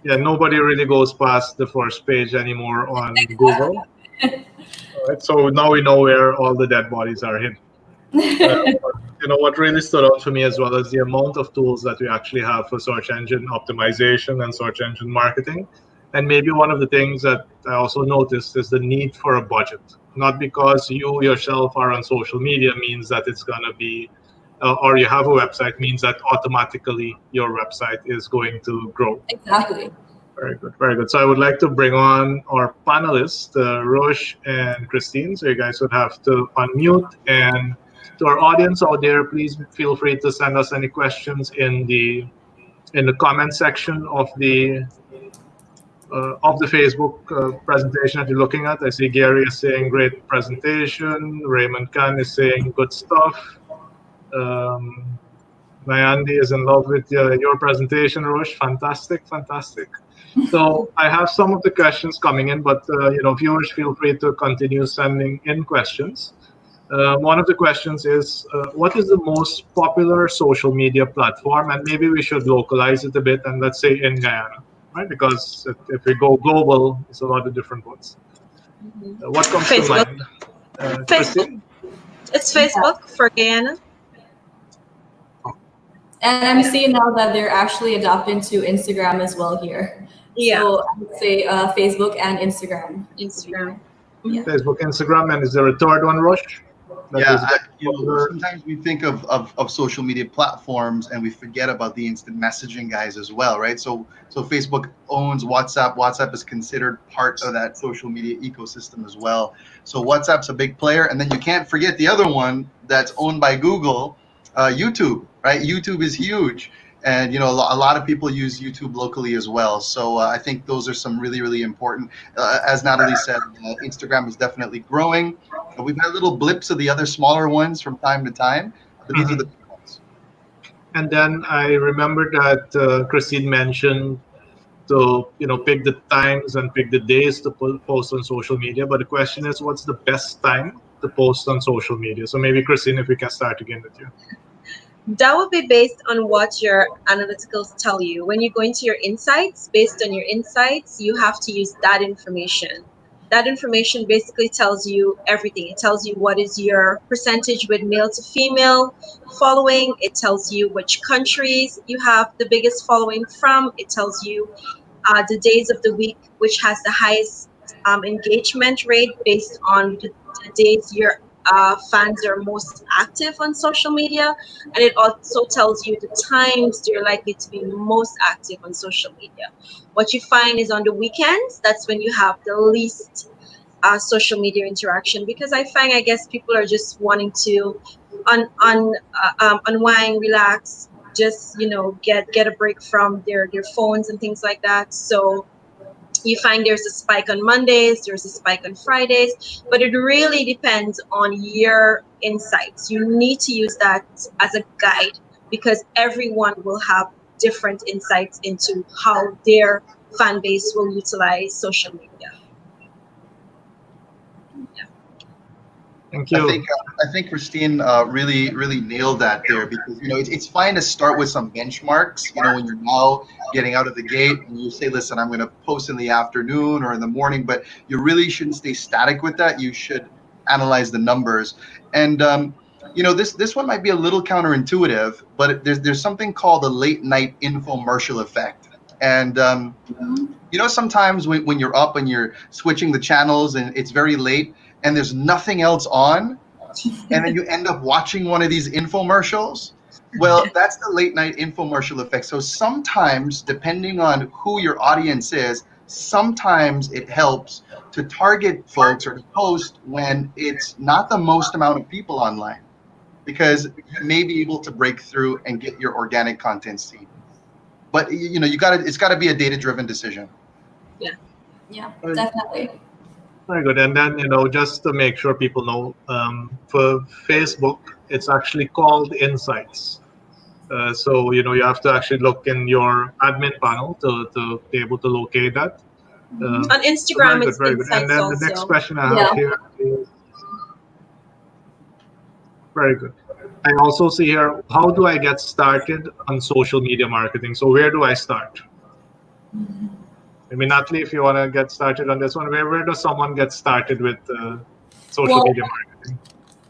yeah, nobody really goes past the first page anymore on Google. Right, so now we know where all the dead bodies are hidden. What really stood out for me as well is the amount of tools that we actually have for search engine optimization and search engine marketing. And maybe one of the things that I also noticed is the need for a budget. Not because you yourself are on social media means that it's going to be, or you have a website means that automatically your website is going to grow. Exactly. Very good, very good. So I would like to bring on our panelists, Roche and Christine. So you guys would have to unmute. And to our audience out there, please feel free to send us any questions in the comment section of the Facebook presentation that you're looking at. I see Gary is saying great presentation. Raymond Khan is saying good stuff. Nayandi is in love with your presentation, Roche. Fantastic, fantastic. So I have some of the questions coming in, but viewers, feel free to continue sending in questions. One of the questions is, what is the most popular social media platform? And maybe we should localize it a bit and let's say in Guyana, right? Because if we go global, it's a lot of different ones. What comes Facebook. to mind? Facebook. It's Facebook for Guyana. And I'm seeing now that they're actually adopting to Instagram as well here. Yeah. So I would say Facebook and Instagram. Instagram. Yeah. Facebook, Instagram, and is there a third one, Rush? Sometimes we think of social media platforms and we forget about the instant messaging guys as well, right? So Facebook owns WhatsApp. WhatsApp is considered part of that social media ecosystem as well. So WhatsApp's a big player, and then you can't forget the other one that's owned by Google, YouTube, right? YouTube is huge. And, a lot of people use YouTube locally as well. So I think those are some really, really important. As Natalie said, Instagram is definitely growing. We've had little blips of the other smaller ones from time to time, but these are the big ones. And then I remember that Christine mentioned to pick the times and pick the days to post on social media. But the question is, what's the best time to post on social media? So maybe Christine, if we can start again with you. That would be based on what your analyticals tell you. When you go into your insights, based on your insights, you have to use that information. That information basically tells you everything. It tells you what is your percentage with male to female following. It tells you which countries you have the biggest following from. It tells you the days of the week which has the highest engagement rate based on the days your fans are most active on social media, and it also tells you the times you're likely to be most active on social media. What you find is on the weekends, that's when you have the least social media interaction, because I find, I guess, people are just wanting to unwind, relax, just get a break from their phones and things like that. So you find there's a spike on Mondays, there's a spike on Fridays, but it really depends on your insights. You need to use that as a guide, because everyone will have different insights into how their fan base will utilize social media. Thank I you. think Christine really nailed that there, because it's fine to start with some benchmarks. When you're now getting out of the gate and you say, listen, I'm going to post in the afternoon or in the morning, but you really shouldn't stay static with that. You should analyze the numbers. And this one might be a little counterintuitive, but there's something called the late night infomercial effect. And sometimes when you're up and you're switching the channels and it's very late and there's nothing else on, and then you end up watching one of these infomercials. Well, that's the late night infomercial effect. So sometimes, depending on who your audience is, sometimes it helps to target folks or to post when it's not the most amount of people online, because you may be able to break through and get your organic content seen. But it's got to be a data-driven decision. Yeah, definitely. Very good. And then, just to make sure people know, for Facebook, it's actually called Insights. So, you have to actually look in your admin panel to be able to locate that. On Instagram, it's very good. And then also. the next question I have here is, very good. I also see here, how do I get started on social media marketing? So where do I start? I mean, Natalie, if you want to get started on this one, where does someone get started with social media marketing?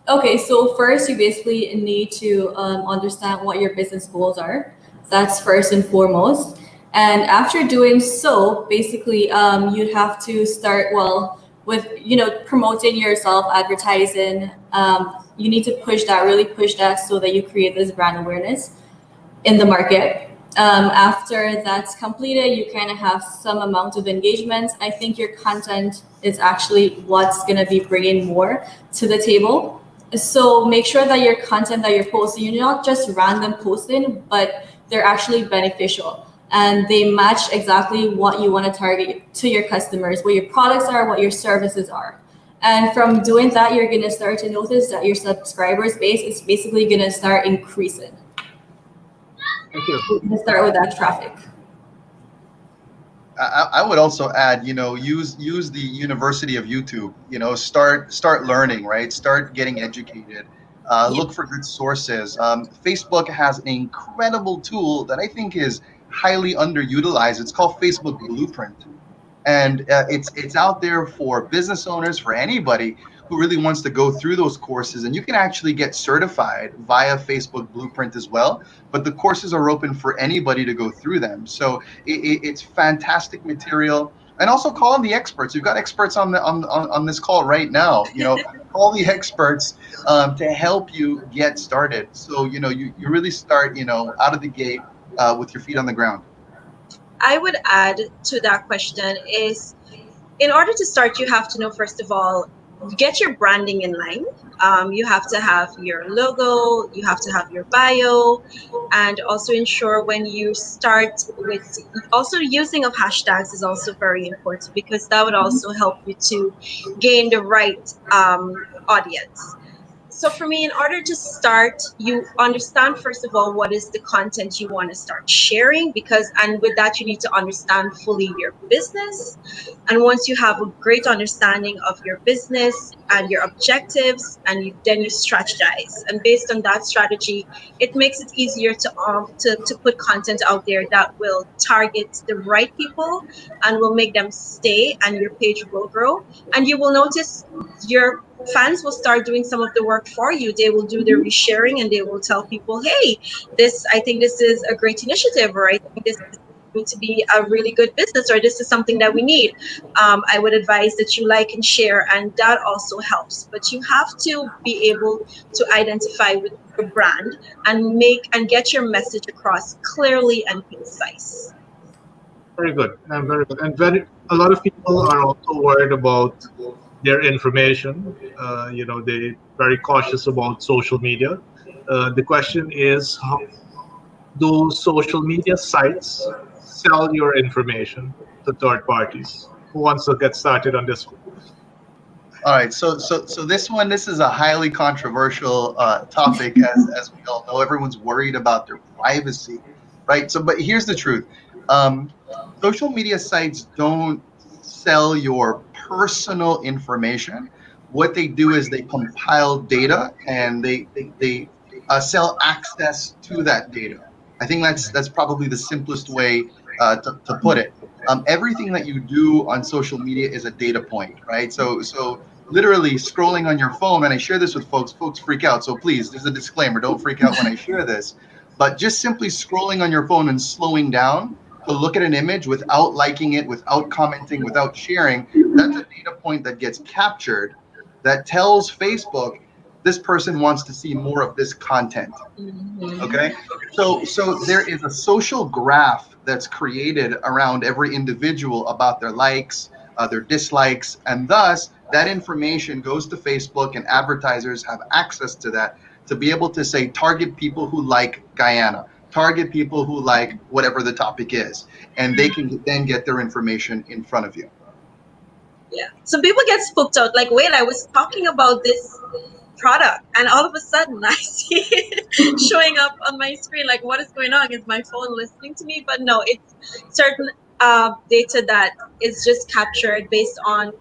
Okay, so first you basically need to understand what your business goals are. That's first and foremost. And after doing so, basically you have to start with promoting yourself, advertising. You need to really push that so that you create this brand awareness in the market. After that's completed, you kind of have some amount of engagement. I think your content is actually what's going to be bringing more to the table. So make sure that your content that you're posting, you're not just random posting, but they're actually beneficial and they match exactly what you want to target to your customers, what your products are, what your services are. And from doing that, you're going to start to notice that your subscribers base is basically going to start increasing. Thank you. We're going to start with that traffic. I would also add, use the University of YouTube. Start learning, right? Start getting educated. Look for good sources. Facebook has an incredible tool that I think is highly underutilized. It's called Facebook Blueprint, and it's out there for business owners, for anybody who really wants to go through those courses. And you can actually get certified via Facebook Blueprint as well. But the courses are open for anybody to go through them. So it's fantastic material. And also call on the experts. We've got experts on this call right now. Call the experts to help you get started. So you really start out of the gate with your feet on the ground. I would add to that question is, in order to start, you have to know, first of all, get your branding in line. You have to have your logo, you have to have your bio, and also ensure when you start with, also using of hashtags is also very important, because that would also help you to gain the right audience. So for me, in order to start, you understand, first of all, what is the content you want to start sharing, and with that, you need to understand fully your business. And once you have a great understanding of your business and your objectives, and then you strategize. And based on that strategy, it makes it easier to put content out there that will target the right people and will make them stay, and your page will grow. And you will notice your fans will start doing some of the work for you. They will do their resharing and they will tell people, hey, I think this is a great initiative, or I think this is going to be a really good business, or this is something that we need. I would advise that you like and share, and that also helps. But you have to be able to identify with your brand and get your message across clearly and concise. Very good. Very good. And a lot of people are also worried about their information. They're very cautious about social media. The question is, how do social media sites sell your information to third parties? Who wants to get started on this one? All right, so this is a highly controversial topic, as we all know. Everyone's worried about their privacy, right? So, but here's the truth: um, social media sites don't sell your personal information. What they do is they compile data and they sell access to that data. I think that's probably the simplest way to put it. Everything that you do on social media is a data point, right? So literally scrolling on your phone, and I share this with folks freak out. So please, there's a disclaimer, don't freak out when I share this. But just simply scrolling on your phone and slowing down to look at an image without liking it, without commenting, without sharing, that's a data point that gets captured that tells Facebook this person wants to see more of this content. Okay, so there is a social graph that's created around every individual about their likes, their dislikes, and thus that information goes to Facebook, and advertisers have access to that to be able to say target people who like Guyana, target people who like whatever the topic is, and they can then get their information in front of you. Yeah. So people get spooked out. Like, wait, I was talking about this product, and all of a sudden I see it showing up on my screen. Like, what is going on? Is my phone listening to me? But no, it's certain data that is just captured based on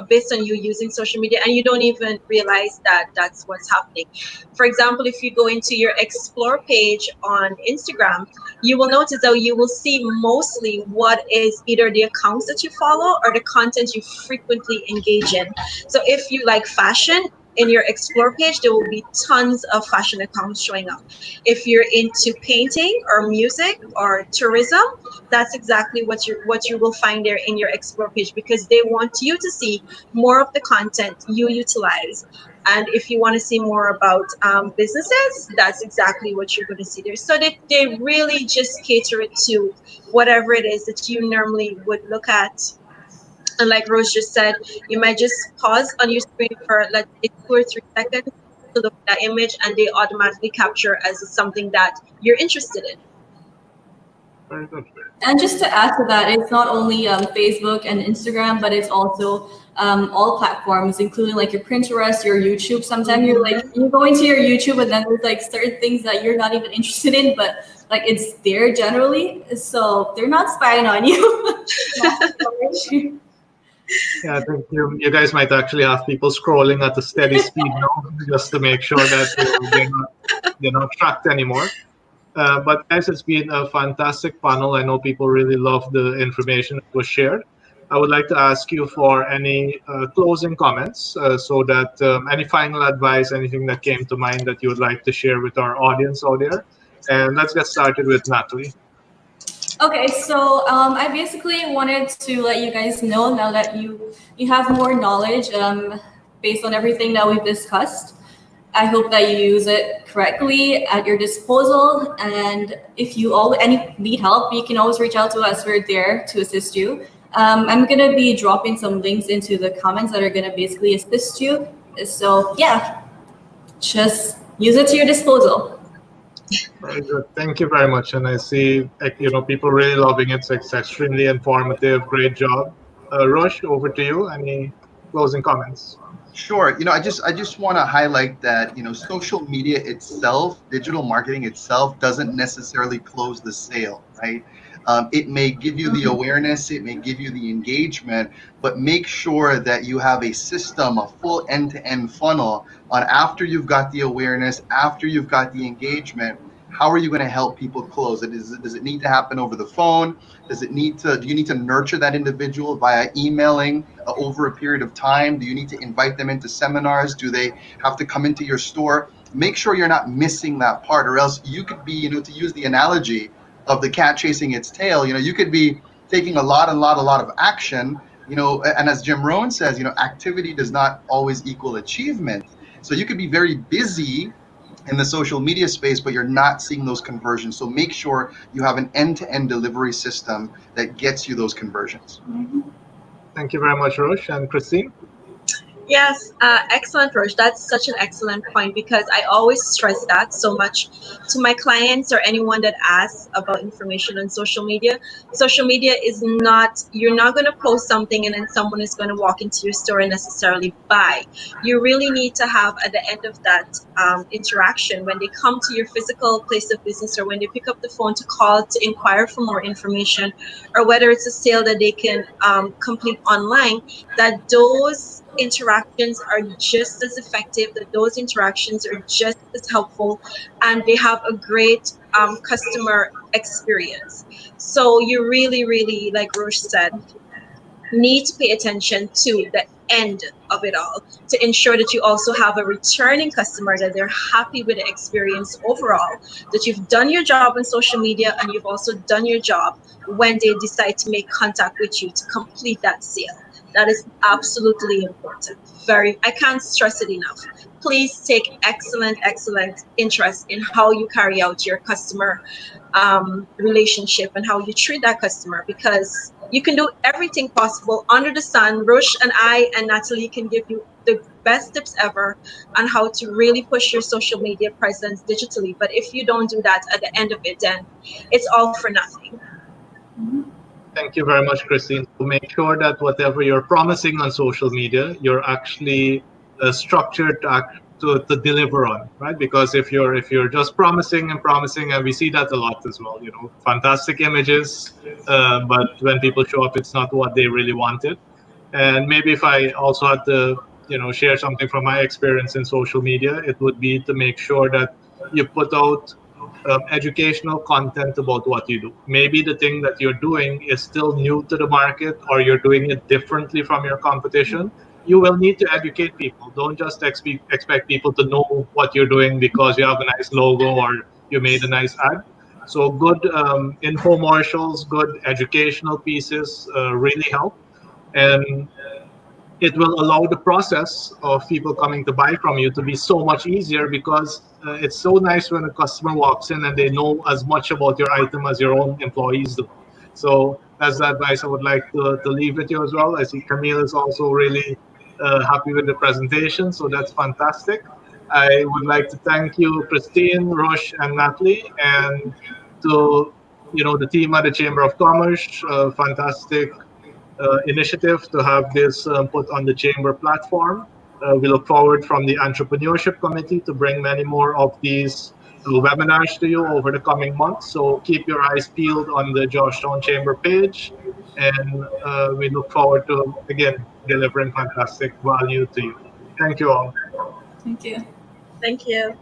based on you using social media, and you don't even realize that that's what's happening. For example, if you go into your explore page on Instagram, you will notice that you will see mostly what is either the accounts that you follow or the content you frequently engage in. So if you like fashion, in your explore page, there will be tons of fashion accounts showing up. If you're into painting or music or tourism, that's exactly what you will find there in your explore page, because they want you to see more of the content you utilize. And if you want to see more about businesses, that's exactly what you're going to see there. So they really just cater it to whatever it is that you normally would look at. And like Rose just said, you might just pause on your screen for, let's say, 2 or 3 seconds to look at that image, and they automatically capture as something that you're interested in. Very good. And just to add to that, it's not only Facebook and Instagram, but it's also all platforms, including like your Pinterest, your YouTube. Sometimes you go into your YouTube and then there's like certain things that you're not even interested in, but like it's there generally. So they're not spying on you. Yeah, I think you guys might actually have people scrolling at a steady speed now, just to make sure that they're not tracked anymore. But guys, it's been a fantastic panel. I know people really love the information that was shared. I would like to ask you for any closing comments, so that any final advice, anything that came to mind that you would like to share with our audience out there. And let's get started with Natalie. Okay, so I basically wanted to let you guys know, now that you have more knowledge based on everything that we've discussed. I hope that you use it correctly at your disposal. And if you need help, you can always reach out to us. We're there to assist you. I'm going to be dropping some links into the comments that are going to basically assist you. So yeah, just use it to your disposal. Very good. Thank you very much. And I see, people really loving it. So it's extremely informative. Great job. Rosh, over to you. Any closing comments? Sure. I just want to highlight that, social media itself, digital marketing itself doesn't necessarily close the sale, right? It may give you the awareness, it may give you the engagement, but make sure that you have a system, a full end-to-end funnel on, after you've got the awareness, after you've got the engagement, how are you going to help people close it? Does it need to happen over the phone? Do you need to nurture that individual via emailing over a period of time? Do you need to invite them into seminars? Do they have to come into your store? Make sure you're not missing that part, or else you could be, to use the analogy of the cat chasing its tail, you could be taking a lot of action, and as Jim Rohn says, activity does not always equal achievement. So you could be very busy in the social media space, but you're not seeing those conversions. So make sure you have an end-to-end delivery system that gets you those conversions. Mm-hmm. Thank you very much, Roche and Christine. Yes, excellent, Roche. That's such an excellent point because I always stress that so much to my clients or anyone that asks about information on social media. Social media is not, you're not going to post something and then someone is going to walk into your store and necessarily buy. You really need to have at the end of that interaction when they come to your physical place of business or when they pick up the phone to call to inquire for more information or whether it's a sale that they can complete online, that those interactions are just as effective, that those interactions are just as helpful, and they have a great customer experience. So you really, really, like Roche said, need to pay attention to the end of it all to ensure that you also have a returning customer, that they're happy with the experience overall, that you've done your job on social media and you've also done your job when they decide to make contact with you to complete that sale. That is absolutely important. I can't stress it enough. Please take excellent interest in how you carry out your customer relationship and how you treat that customer, because you can do everything possible under the sun. Rush and I and Natalie can give you the best tips ever on how to really push your social media presence digitally. But if you don't do that at the end of it, then it's all for nothing. Thank you very much, Christine. So make sure that whatever you're promising on social media, you're actually structured to deliver on, right? Because if you're just promising and promising, and we see that a lot as well, fantastic images, but when people show up, it's not what they really wanted. And maybe if I also had to, share something from my experience in social media, it would be to make sure that you put out educational content about what you do. Maybe the thing that you're doing is still new to the market, or you're doing it differently from your competition. You will need to educate people. Don't just expect people to know what you're doing because you have a nice logo or you made a nice ad. So good infomercials, good educational pieces really help. And it will allow the process of people coming to buy from you to be so much easier, because it's so nice when a customer walks in and they know as much about your item as your own employees do. So that's the advice I would like to leave with you as well. I see Camille is also really happy with the presentation, so that's fantastic. I would like to thank you, Christine, Roche, and Natalie, and to the team at the Chamber of Commerce. Fantastic initiative to have this put on the Chamber platform. We look forward from the Entrepreneurship Committee to bring many more of these webinars to you over the coming months. So keep your eyes peeled on the Georgetown Chamber page. And we look forward to, again, delivering fantastic value to you. Thank you all. Thank you. Thank you.